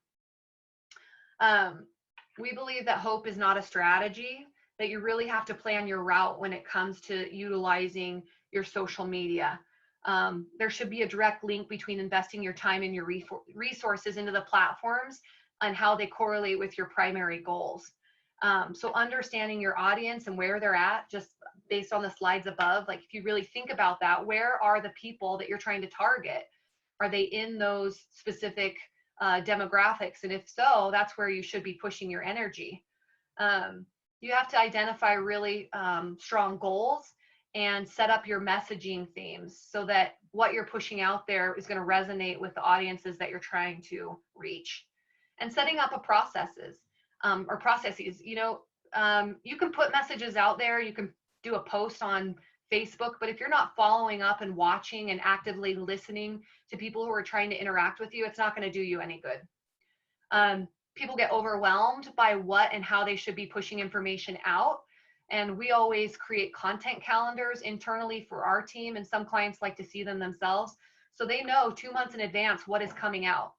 Speaker 9: We believe that hope is not a strategy, that you really have to plan your route when it comes to utilizing your social media. There should be a direct link between investing your time and your resources into the platforms and how they correlate with your primary goals. So understanding your audience and where they're at, just based on the slides above, like if you really think about that, where are the people that you're trying to target? Are they in those specific demographics? And if so, that's where you should be pushing your energy. You have to identify really strong goals and set up your messaging themes so that what you're pushing out there is going to resonate with the audiences that you're trying to reach. And setting up processes, you know, you can put messages out there, you can do a post on Facebook, but if you're not following up and watching and actively listening to people who are trying to interact with you, it's not going to do you any good. People get overwhelmed by what and how they should be pushing information out. And we always create content calendars internally for our team, and some clients like to see them themselves. So they know 2 months in advance what is coming out.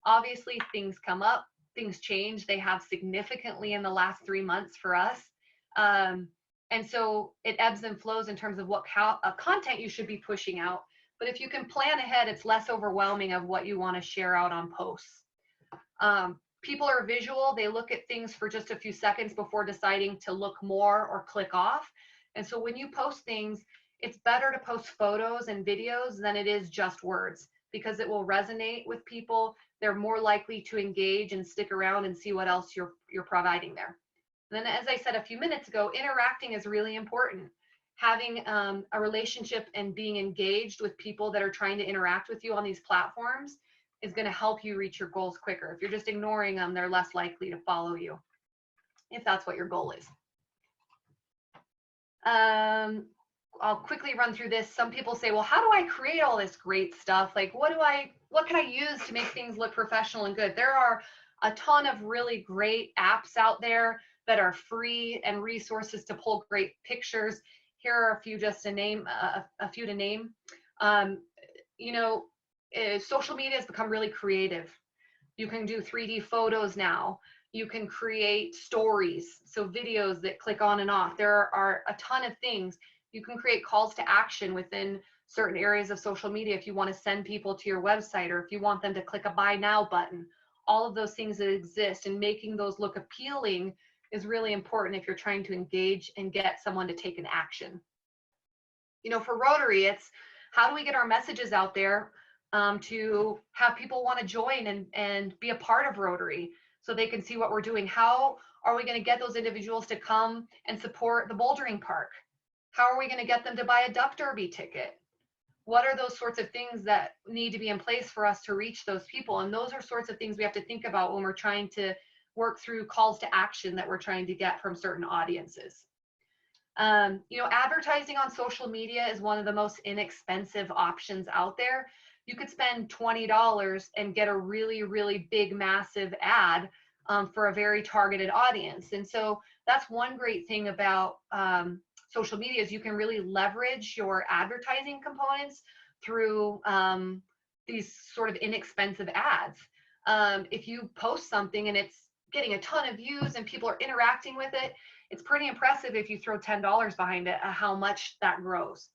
Speaker 9: Obviously, things come up, things change. They have significantly in the last 3 months for us. And so it ebbs and flows in terms of what content you should be pushing out. But if you can plan ahead, it's less overwhelming of what you want to share out on posts. People are visual. They look at things for just a few seconds before deciding to look more or click off. And so when you post things, it's better to post photos and videos than it is just words, because it will resonate with people. They're more likely to engage and stick around and see what else you're providing there. And then, as I said a few minutes ago, interacting is really important. Having a relationship and being engaged with people that are trying to interact with you on these platforms is going to help you reach your goals quicker. If you're just ignoring them, they're less likely to follow you, if that's what your goal is. I'll quickly run through this. Some people say, well, how do I create all this great stuff? Like, what can I use to make things look professional and good? There are a ton of really great apps out there that are free and resources to pull great pictures. Here are a few just to name, a few to name. You know, social media has become really creative. You can do 3D photos now. You can create stories, so videos that click on and off. There are a ton of things. You can create calls to action within certain areas of social media if you want to send people to your website, or if you want them to click a buy now button. All of those things that exist, and making those look appealing is really important if you're trying to engage and get someone to take an action. You know, for Rotary, it's how do we get our messages out there to have people want to join and be a part of Rotary so they can see what we're doing? How are we going to get those individuals to come and support the bouldering park? How are we going to get them to buy a duck derby ticket? What are those sorts of things that need to be in place for us to reach those people? And those are sorts of things we have to think about when we're trying to work through calls to action that we're trying to get from certain audiences. You know, advertising on social media is one of the most inexpensive options out there. You could spend $20 and get a really, really big, massive ad for a very targeted audience. And so that's one great thing about social media, is you can really leverage your advertising components through these sort of inexpensive ads. If you post something and it's getting a ton of views and people are interacting with it, it's pretty impressive if you throw $10 behind it, how much that grows.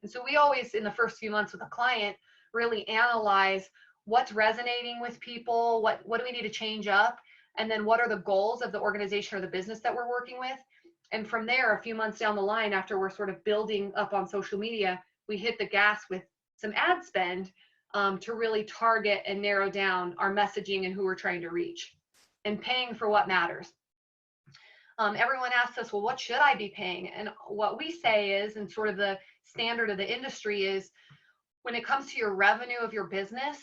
Speaker 9: And so we always, in the first few months with a client, really analyze what's resonating with people, what do we need to change up, and then what are the goals of the organization or the business that we're working with. And from there, a few months down the line, after we're sort of building up on social media, we hit the gas with some ad spend to really target and narrow down our messaging and who we're trying to reach, and paying for what matters. Everyone asks us, well, what should I be paying? And what we say is, and sort of the standard of the industry is, when it comes to your revenue of your business,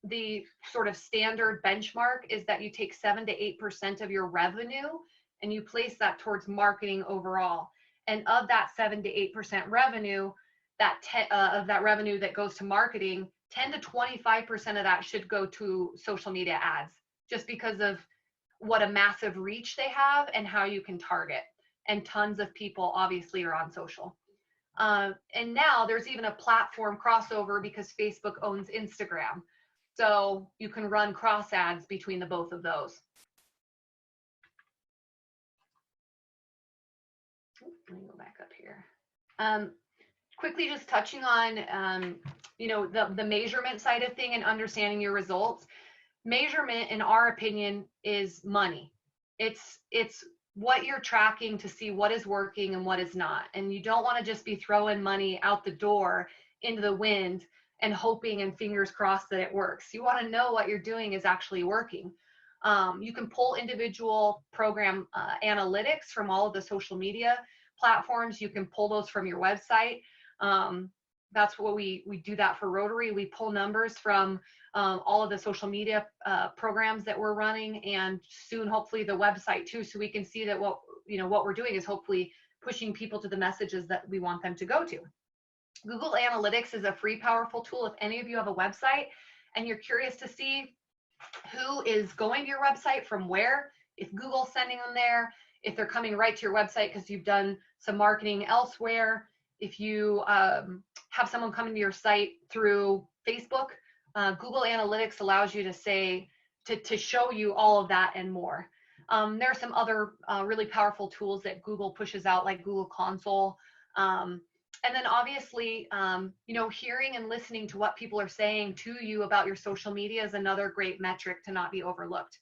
Speaker 9: the sort of standard benchmark is that you take 7 to 8% of your revenue and you place that towards marketing overall. And of that 7 to 8% revenue, of that revenue that goes to marketing, 10 to 25% of that should go to social media ads, just because of what a massive reach they have and how you can target. And tons of people obviously are on social. And now there's even a platform crossover because Facebook owns Instagram. So you can run cross ads between the both of those. Let me go back up here. Quickly just touching on, you know, the measurement side of thing and understanding your results. Measurement, in our opinion, is money. It's what you're tracking to see what is working and what is not. And you don't want to just be throwing money out the door into the wind and hoping and fingers crossed that it works. You want to know what you're doing is actually working. You can pull individual program analytics from all of the social media platforms. You can pull those from your website. That's what we do that for Rotary. We pull numbers from all of the social media programs that we're running, and soon hopefully the website too, so we can see that what we're doing is hopefully pushing people to the messages that we want them to go to. Google Analytics is a free, powerful tool. If any of you have a website and you're curious to see who is going to your website from where, if Google's sending them there, if they're coming right to your website because you've done some marketing elsewhere, if you have someone coming to your site through Facebook, Google Analytics allows you to say, to show you all of that and more. There are some other really powerful tools that Google pushes out, like Google Console. And then obviously, hearing and listening to what people are saying to you about your social media is another great metric to not be overlooked.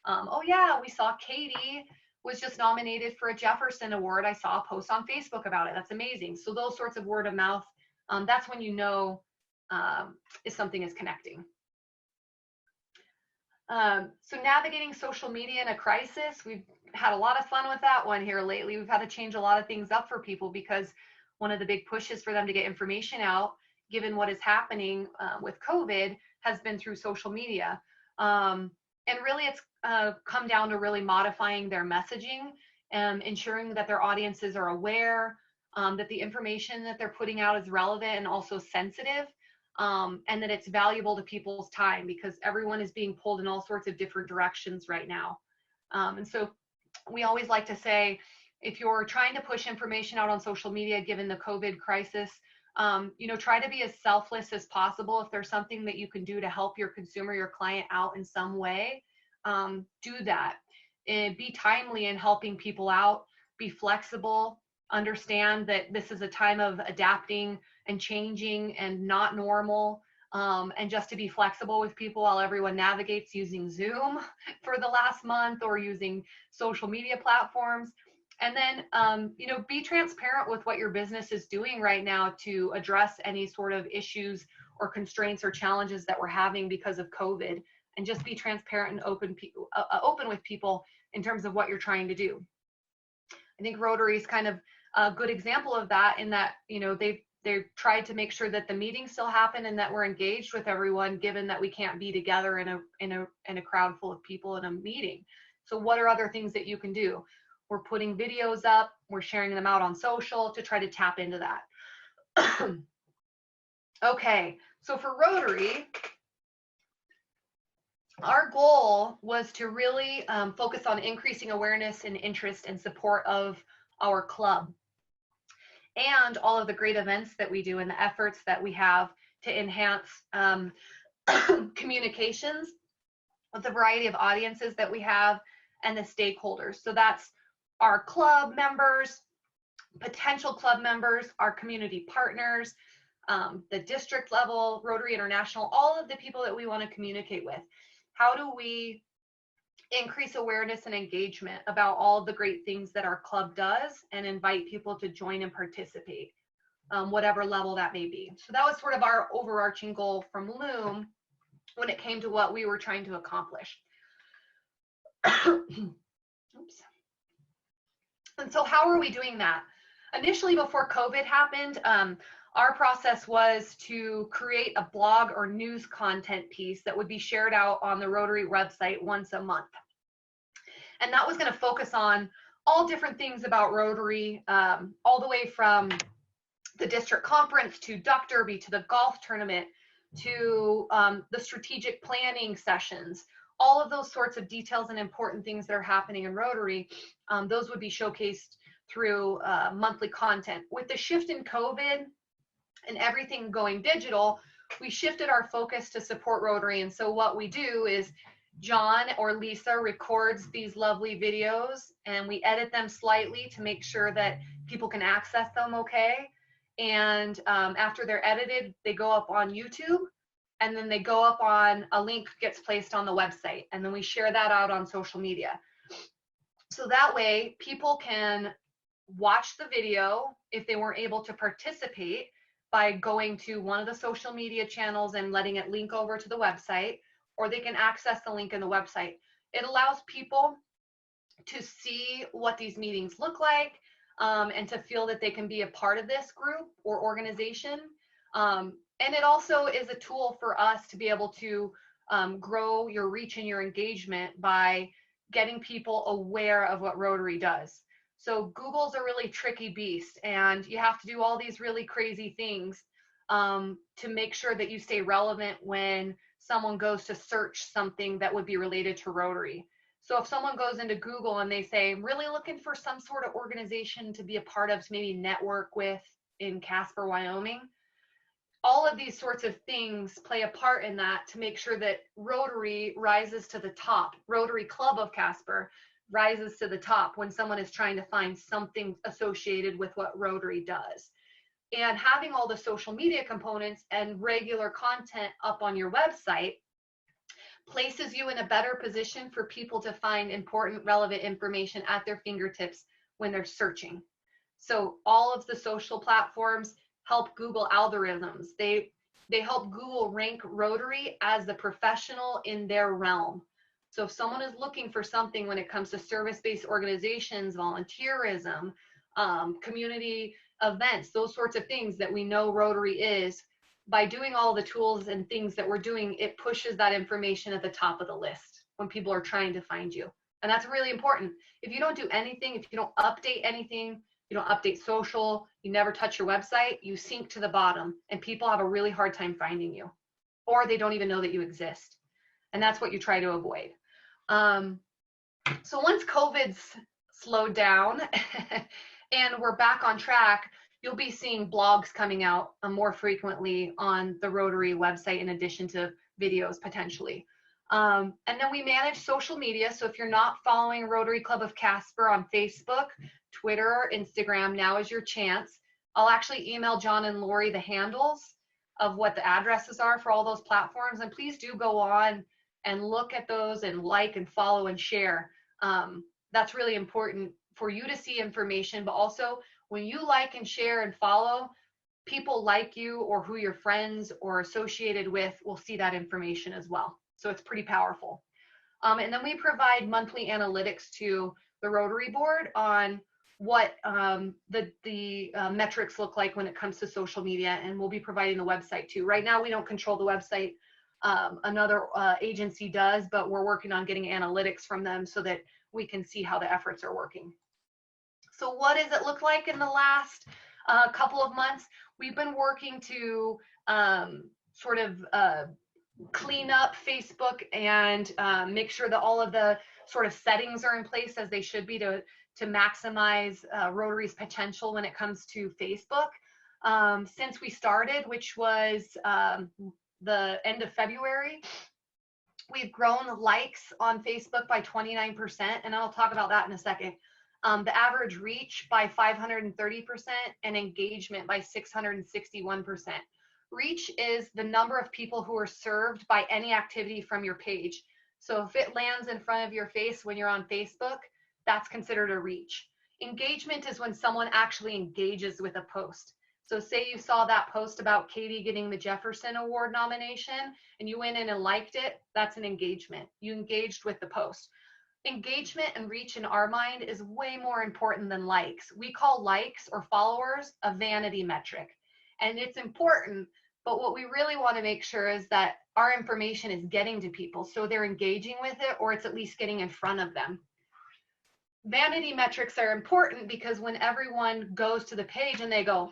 Speaker 9: Oh yeah, we saw Katie was just nominated for a Jefferson Award. I saw a post on Facebook about it. That's amazing. So those sorts of word of mouth, that's when you know if something is connecting. So navigating social media in a crisis, we've had a lot of fun with that one here lately. We've had to change a lot of things up for people because one of the big pushes for them to get information out, given what is happening with COVID, has been through social media. And really it's come down to really modifying their messaging and ensuring that their audiences are aware, that the information that they're putting out is relevant and also sensitive, and that it's valuable to people's time, because everyone is being pulled in all sorts of different directions right now. And so we always like to say, if you're trying to push information out on social media, given the COVID crisis, try to be as selfless as possible. If there's something that you can do to help your consumer, your client out in some way, do that. And be timely in helping people out, be flexible, understand that this is a time of adapting and changing and not normal, and just to be flexible with people while everyone navigates using Zoom for the last month or using social media platforms. And then, be transparent with what your business is doing right now to address any sort of issues or constraints or challenges that we're having because of COVID, and just be transparent and open with people in terms of what you're trying to do. I think Rotary is kind of a good example of that, in that, they've tried to make sure that the meetings still happen and that we're engaged with everyone, given that we can't be together in a crowd full of people in a meeting. So what are other things that you can do? We're putting videos up, we're sharing them out on social to try to tap into that. Okay, so for Rotary, our goal was to really focus on increasing awareness and interest and support of our club, and all of the great events that we do and the efforts that we have to enhance communications with a variety of audiences that we have and the stakeholders. So that's our club members, potential club members, our community partners, the district level, Rotary International, all of the people that we want to communicate with. How do we increase awareness and engagement about all of the great things that our club does, and invite people to join and participate, whatever level that may be? So that was sort of our overarching goal from Loom when it came to what we were trying to accomplish. Oops. And so how are we doing that? Initially, before COVID happened, our process was to create a blog or news content piece that would be shared out on the Rotary website once a month. And that was going to focus on all different things about Rotary, all the way from the district conference to duck derby to the golf tournament to the strategic planning sessions, all of those sorts of details and important things that are happening in Rotary, those would be showcased through monthly content. With the shift in COVID and everything going digital, we shifted our focus to support Rotary. And so what we do is John or Lisa records these lovely videos and we edit them slightly to make sure that people can access them okay. And after they're edited, they go up on YouTube, and then they go up on a link gets placed on the website, and then we share that out on social media. So that way people can watch the video if they weren't able to participate by going to one of the social media channels and letting it link over to the website, or they can access the link in the website. It allows people to see what these meetings look like, and to feel that they can be a part of this group or organization. And it also is a tool for us to be able to grow your reach and your engagement by getting people aware of what Rotary does. So Google's a really tricky beast, and you have to do all these really crazy things to make sure that you stay relevant when someone goes to search something that would be related to Rotary. So if someone goes into Google and they say, I'm really looking for some sort of organization to be a part of, to maybe network with in Casper, Wyoming, all of these sorts of things play a part in that to make sure that Rotary rises to the top. Rotary Club of Casper rises to the top when someone is trying to find something associated with what Rotary does. And having all the social media components and regular content up on your website places you in a better position for people to find important, relevant information at their fingertips when they're searching. So all of the social platforms help Google algorithms. They help Google rank Rotary as the professional in their realm. So if someone is looking for something when it comes to service-based organizations, volunteerism, community events, those sorts of things that we know Rotary is, by doing all the tools and things that we're doing, it pushes that information at the top of the list when people are trying to find you. And that's really important. If you don't do anything, if you don't update anything, you don't update social, you never touch your website, you sink to the bottom and people have a really hard time finding you, or they don't even know that you exist. And that's what you try to avoid. So once COVID's slowed down and we're back on track, you'll be seeing blogs coming out more frequently on the Rotary website in addition to videos potentially. And then we manage social media. So if you're not following Rotary Club of Casper on Facebook, Twitter, or Instagram, now is your chance. I'll actually email John and Lori the handles of what the addresses are for all those platforms. And please do go on and look at those and like and follow and share. That's really important for you to see information, but also when you like and share and follow, people like you or who your friends or associated with will see that information as well. So it's pretty powerful. And then we provide monthly analytics to the Rotary Board on what the metrics look like when it comes to social media, and we'll be providing the website too. Right now we don't control the website. Another agency does, but we're working on getting analytics from them so that we can see how the efforts are working. So what does it look like in the last couple of months? We've been working to sort of clean up Facebook and make sure that all of the sort of settings are in place as they should be to maximize Rotary's potential when it comes to Facebook. Since we started, which was the end of February, we've grown likes on Facebook by 29%, and I'll talk about that in a second. The average reach by 530% and engagement by 661%. Reach is the number of people who are served by any activity from your page. So if it lands in front of your face when you're on Facebook, that's considered a reach. Engagement is when someone actually engages with a post. So say you saw that post about Katie getting the Jefferson Award nomination and you went in and liked it, that's an engagement. You engaged with the post. Engagement and reach in our mind is way more important than likes. We call likes or followers a vanity metric. And it's important, but what we really want to make sure is that our information is getting to people so they're engaging with it, or it's at least getting in front of them. vanity metrics are important because when everyone goes to the page and they go,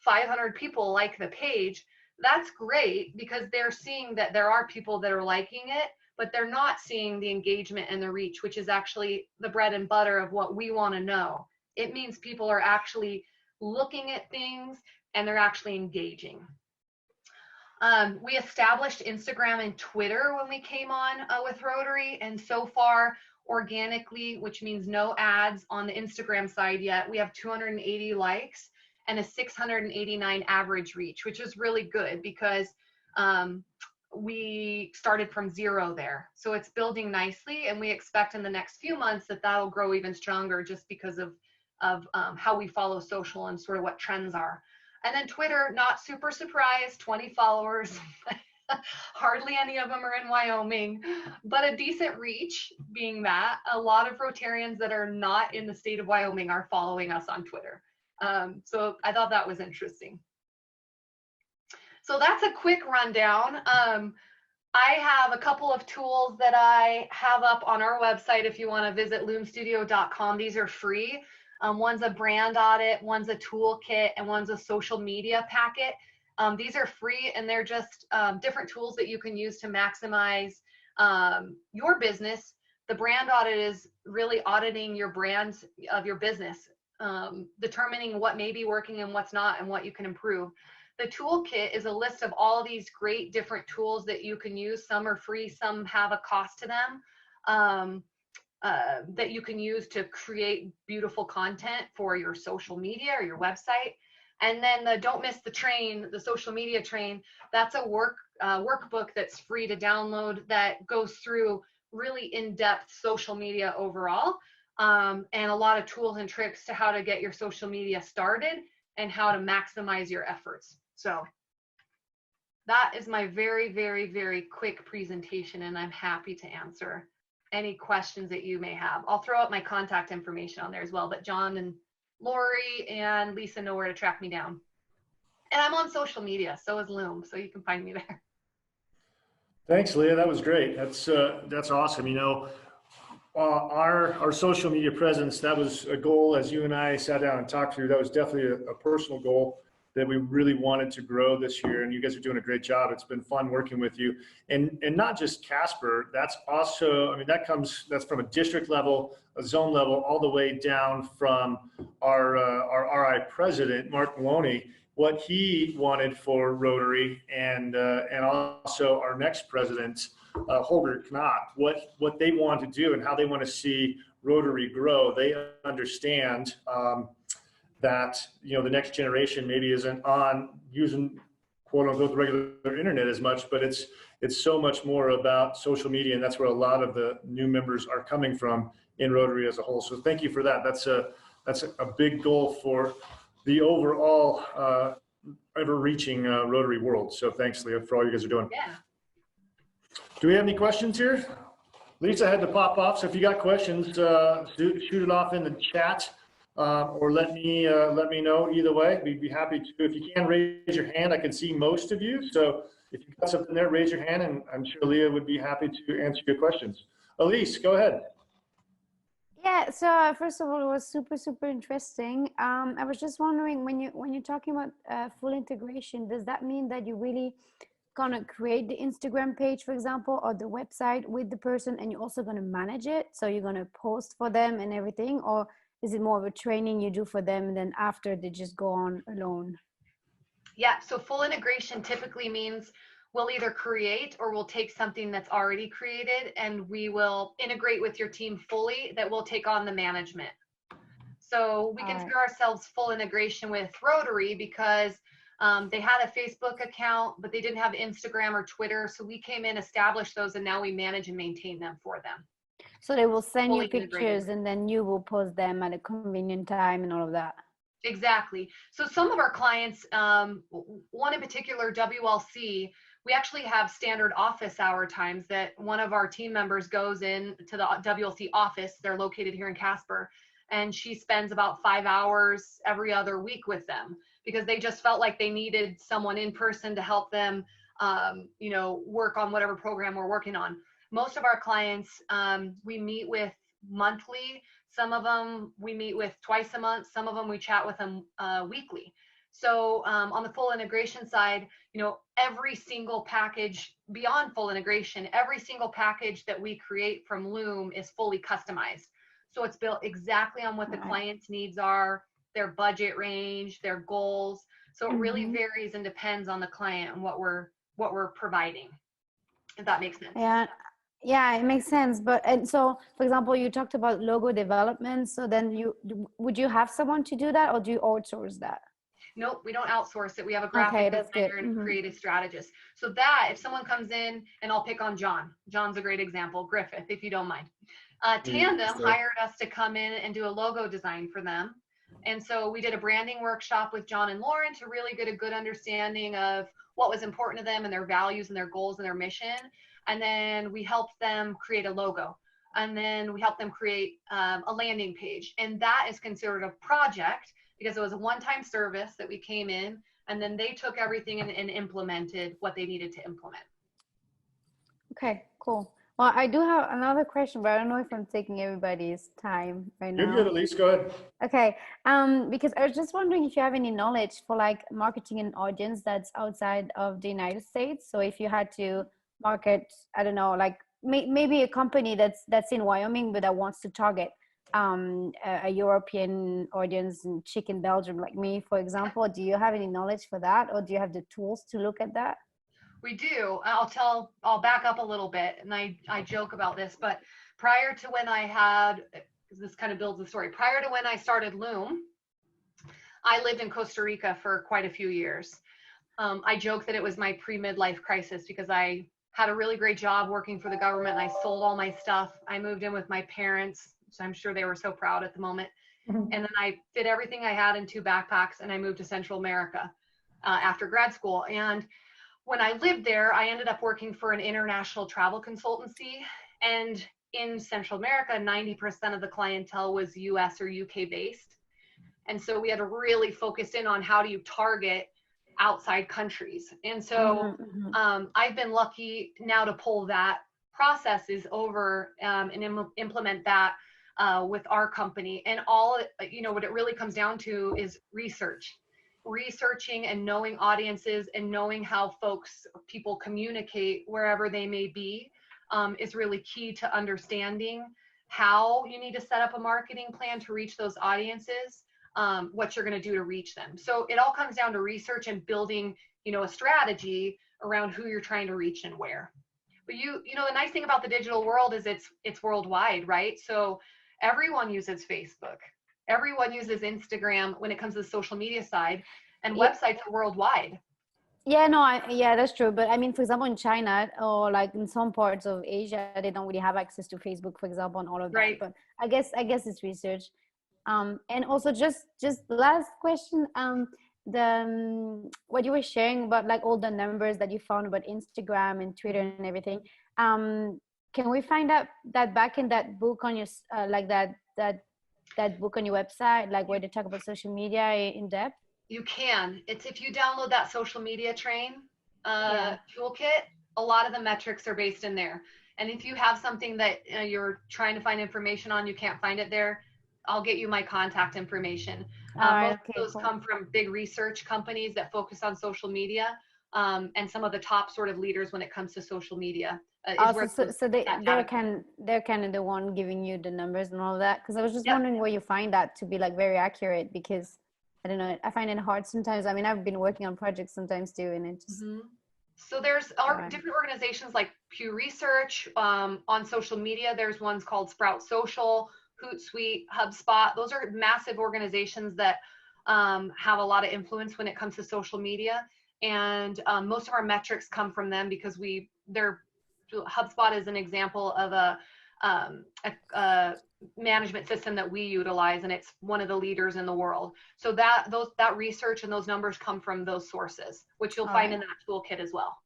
Speaker 9: 500 people like the page, that's great because they're seeing that there are people that are liking it, but they're not seeing the engagement and the reach, which is actually the bread and butter of what we want to know. It means people are actually looking at things and they're actually engaging. We established Instagram and Twitter when we came on with Rotary, and so far organically, which means no ads on the Instagram side yet, we have 280 likes and a 689 average reach, which is really good because we started from 0 there. So it's building nicely, and we expect in the next few months that that'll grow even stronger just because of how we follow social and sort of what trends are. And then Twitter, not super surprised, 20 followers. Hardly any of them are in Wyoming, but a decent reach being that. A lot of Rotarians that are not in the state of Wyoming are following us on Twitter. So I thought that was interesting. So that's a quick rundown. I have a couple of tools that I have up on our website if you want to visit loomstudio.com. These are free. One's a brand audit, one's a toolkit, and one's a social media packet. These are free, and they're just different tools that you can use to maximize your business. The brand audit is really auditing your brands of your business, determining what may be working and what's not and what you can improve. The toolkit is a list of all these great different tools that you can use. Some are free, some have a cost to them. That you can use to create beautiful content for your social media or your website. And then the Don't Miss the Train, the social media train, that's a workbook that's free to download that goes through really in-depth social media overall, and a lot of tools and tricks to how to get your social media started and how to maximize your efforts. So that is my very, very, very quick presentation, and I'm happy to answer any questions that you may have. I'll throw out my contact information on there as well, but John and Lori and Lisa know where to track me down. And I'm on social media, so is Loom, so you can find me there.
Speaker 1: Thanks, Leah. That was great. That's awesome. You know, our social media presence, that was a goal as you and I sat down and talked through. That was definitely a personal goal that we really wanted to grow this year, and you guys are doing a great job. It's been fun working with you, and not just Casper. That's also, I mean, that's from a district level, a zone level, all the way down from our RI president, Mark Maloney, what he wanted for Rotary, and also our next president, Holger Knott, what they want to do and how they want to see Rotary grow. They understand that, you know, the next generation maybe isn't on using quote unquote the regular internet as much, but it's so much more about social media, and that's where a lot of the new members are coming from in Rotary as a whole. So thank you for that. That's a big goal for the overall ever-reaching Rotary world. So thanks, Leah, for all you guys are doing.
Speaker 9: Yeah.
Speaker 1: Do we have any questions here? Lisa had to pop off, so if you got questions, shoot it off in the chat. Or let me know. Either way, we'd be happy to. If you can raise your hand, I can see most of you. So if you've got something there, raise your hand, and I'm sure Leah would be happy to answer your questions. Elise, go ahead.
Speaker 3: Yeah, so first of all, it was super, super interesting. I was just wondering, when you're talking about full integration, does that mean that you really gonna create the Instagram page, for example, or the website with the person, and you're also gonna manage it? So you're gonna post for them and everything, or is it more of a training you do for them and then after they just go on alone?
Speaker 9: Yeah, so full integration typically means we'll either create or we'll take something that's already created and we will integrate with your team fully, that will take on the management. So we consider ourselves full integration with Rotary because they had a Facebook account, but they didn't have Instagram or Twitter. So we came in, established those, and now we manage and maintain them for them.
Speaker 3: So they will send
Speaker 9: Fully
Speaker 3: you pictures
Speaker 9: integrated.
Speaker 3: and then you will post them at a convenient time and all of that.
Speaker 9: Exactly. So some of our clients, one in particular, WLC, we actually have standard office hour times that one of our team members goes in to the WLC office. They're located here in Casper, and she spends about 5 hours every other week with them because they just felt like they needed someone in person to help them, you know, work on whatever program we're working on. Most of our clients we meet with monthly. Some of them we meet with twice a month. Some of them we chat with them weekly. So on the full integration side, you know, every single package beyond full integration, every single package that we create from Loom is fully customized. So it's built exactly on what the client's needs are, their budget range, their goals. So it really varies and depends on the client and what we're providing, if that makes sense.
Speaker 3: Yeah, it makes sense. But, and so, for example, you talked about logo development. So then would you have someone to do that, or do you outsource that?
Speaker 9: Nope, we don't outsource it. We have a graphic designer and a creative strategist. So that if someone comes in, and I'll pick on John. John's a great example. Griffith, if you don't mind. Tandem hired us to come in and do a logo design for them. And so we did a branding workshop with John and Lauren to really get a good understanding of what was important to them and their values and their goals and their mission. And then we helped them create a logo. And then we helped them create a landing page. And that is considered a project because it was a one-time service that we came in, and then they took everything and implemented what they needed to implement.
Speaker 3: Okay, cool. Well, I do have another question, but I don't know if I'm taking everybody's time right now.
Speaker 1: You're good, Elise. Go ahead.
Speaker 3: Okay, because I was just wondering if you have any knowledge for like marketing an audience that's outside of the United States. So if you had to market, I don't know, like maybe a company that's in Wyoming but that wants to target a European audience in Chicken Belgium like me, for example, do you have any knowledge for that, or do you have the tools to look at that?
Speaker 9: We do. I'll back up a little bit, and I joke about this, but prior to when I had, this kind of builds the story, prior to when I started Loom, I lived in Costa Rica for quite a few years. I joke that it was my pre-midlife crisis because I had a really great job working for the government, and I sold all my stuff. I moved in with my parents, so I'm sure they were so proud at the moment. And then I fit everything I had in 2 backpacks, and I moved to Central America after grad school. And when I lived there, I ended up working for an international travel consultancy. And in Central America, 90% of the clientele was US or UK based. And so we had to really focus in on how do you target outside countries. And so I've been lucky now to pull that processes over and implement that with our company. And all, you know, what it really comes down to is researching and knowing audiences and knowing how people communicate wherever they may be is really key to understanding how you need to set up a marketing plan to reach those audiences, what you're going to do to reach them. So it all comes down to research and building, you know, a strategy around who you're trying to reach and where. But you know, the nice thing about the digital world is it's worldwide, right? So everyone uses Facebook. Everyone uses Instagram when it comes to the social media side, and websites are worldwide.
Speaker 3: Yeah, no, yeah, that's true. But I mean, for example, in China or like in some parts of Asia, they don't really have access to Facebook, for example, and all of that. But I guess it's research. And also just the last question, what you were sharing about like all the numbers that you found about Instagram and Twitter and everything. Can we find out that back in that book on your like that book on your website, like where they talk about social media in depth?
Speaker 9: You can. It's if you download that social media train toolkit, a lot of the metrics are based in there. And if you have something that you're trying to find information on, you can't find it there, I'll get you my contact information. Most of those come from big research companies that focus on social media, and some of the top sort of leaders when it comes to social media.
Speaker 3: So they're kind of the one giving you the numbers and all of that, because I was just wondering where you find that to be like very accurate, because I don't know, I find it hard sometimes. I mean, I've been working on projects sometimes too, and it just
Speaker 9: so there's different organizations like Pew Research on social media. There's ones called Sprout Social, Hootsuite, HubSpot. Those are massive organizations that have a lot of influence when it comes to social media, and most of our metrics come from them because HubSpot is an example of a management system that we utilize, and it's one of the leaders in the world. So that research and those numbers come from those sources, which you'll find in that toolkit as well.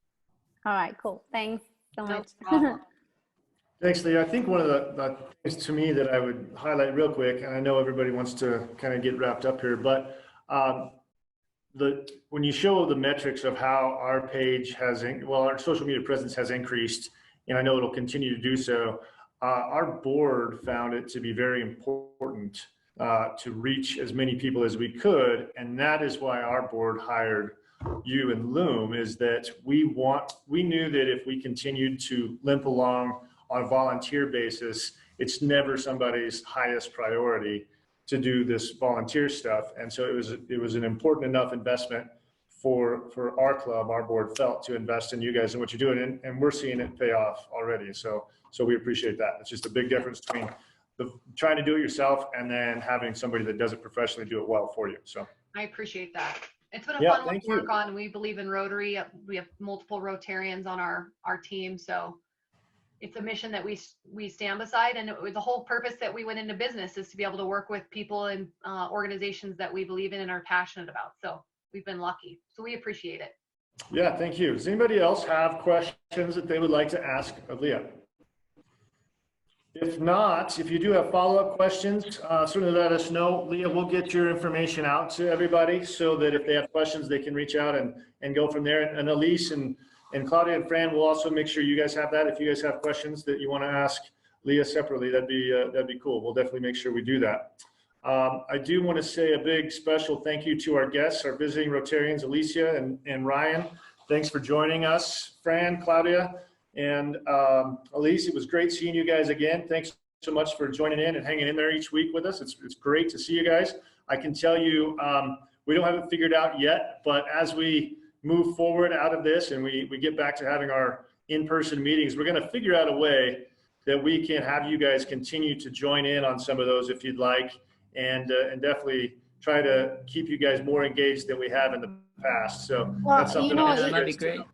Speaker 3: All right, cool. Thanks so much.
Speaker 1: Thanks, Leah. I think one of the things to me that I would highlight real quick, and I know everybody wants to kind of get wrapped up here, but when you show the metrics of how our page our social media presence has increased, and I know it'll continue to do so, our board found it to be very important to reach as many people as we could. And that is why our board hired you and Loom, is that we knew that if we continued to limp along on a volunteer basis, it's never somebody's highest priority to do this volunteer stuff. And so it was an important enough investment for our club, our board felt, to invest in you guys and what you're doing. And we're seeing it pay off already. So we appreciate that. It's just a big difference between trying to do it yourself and then having somebody that does it professionally do it well for you. So
Speaker 9: I appreciate that. It's been a
Speaker 1: Yeah,
Speaker 9: fun one
Speaker 1: thank
Speaker 9: to work
Speaker 1: you.
Speaker 9: on. We believe in Rotary. We have multiple Rotarians on our team. So it's a mission that we stand beside. And the whole purpose that we went into business is to be able to work with people and organizations that we believe in and are passionate about. So we've been lucky. So we appreciate it.
Speaker 1: yeah, thank you. Does anybody else have questions that they would like to ask of Leah? If not, if you do have follow-up questions, certainly let us know. Leah, we'll get your information out to everybody so that if they have questions, they can reach out and go from there. And Elise and Claudia and Fran will also make sure you guys have that. If you guys have questions that you want to ask Leah separately, that'd be cool. We'll definitely make sure we do that. I do want to say a big special thank you to our guests, our visiting Rotarians, Alicia and Ryan. Thanks for joining us, Fran, Claudia, and Elise. It was great seeing you guys again. Thanks so much for joining in and hanging in there each week with us. It's great to see you guys. I can tell you, we don't have it figured out yet, but as we move forward out of this and we get back to having our in-person meetings, we're going to figure out a way that we can have you guys continue to join in on some of those if you'd like, and definitely try to keep you guys more engaged than we have in the past. So
Speaker 3: Well,
Speaker 1: that's something
Speaker 3: you know,
Speaker 1: I want you
Speaker 5: that'd be
Speaker 1: guys to
Speaker 5: great.
Speaker 1: know.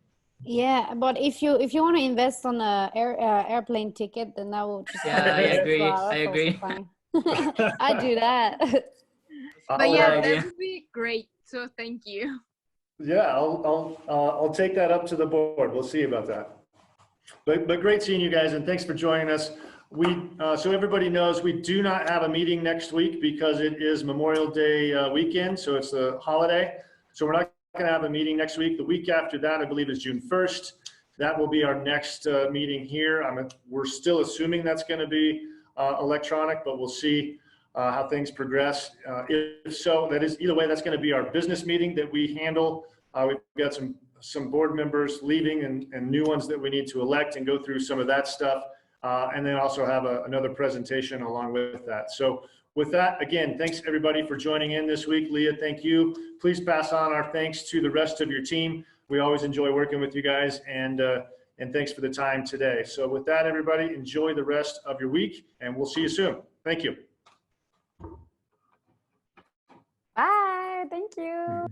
Speaker 3: Yeah, but if you want to invest on a airplane ticket, then I will just
Speaker 5: Yeah, I
Speaker 3: invest as
Speaker 5: agree.
Speaker 3: well.
Speaker 5: I
Speaker 3: That's also
Speaker 5: agree.
Speaker 3: fine. I do that.
Speaker 4: But
Speaker 1: I'll,
Speaker 4: yeah,
Speaker 5: idea.
Speaker 4: that would be great. So thank you.
Speaker 1: Yeah, I'll take that up to the board. We'll see about that. But great seeing you guys, and thanks for joining us. So everybody knows we do not have a meeting next week because it is Memorial Day weekend, so it's a holiday. So we're not going to have a meeting next week. The week after that, I believe, is June 1st. That will be our next meeting here. We're still assuming that's going to be electronic, but we'll see how things progress. If so, that is either way, that's going to be our business meeting that we handle. We've got some board members leaving and new ones that we need to elect and go through some of that stuff. And then also have another presentation along with that. So with that, again, thanks everybody for joining in this week. Leah, thank you. Please pass on our thanks to the rest of your team. We always enjoy working with you guys, and thanks for the time today. So with that, everybody, enjoy the rest of your week, and we'll see you soon. Thank you.
Speaker 3: Bye. Thank you.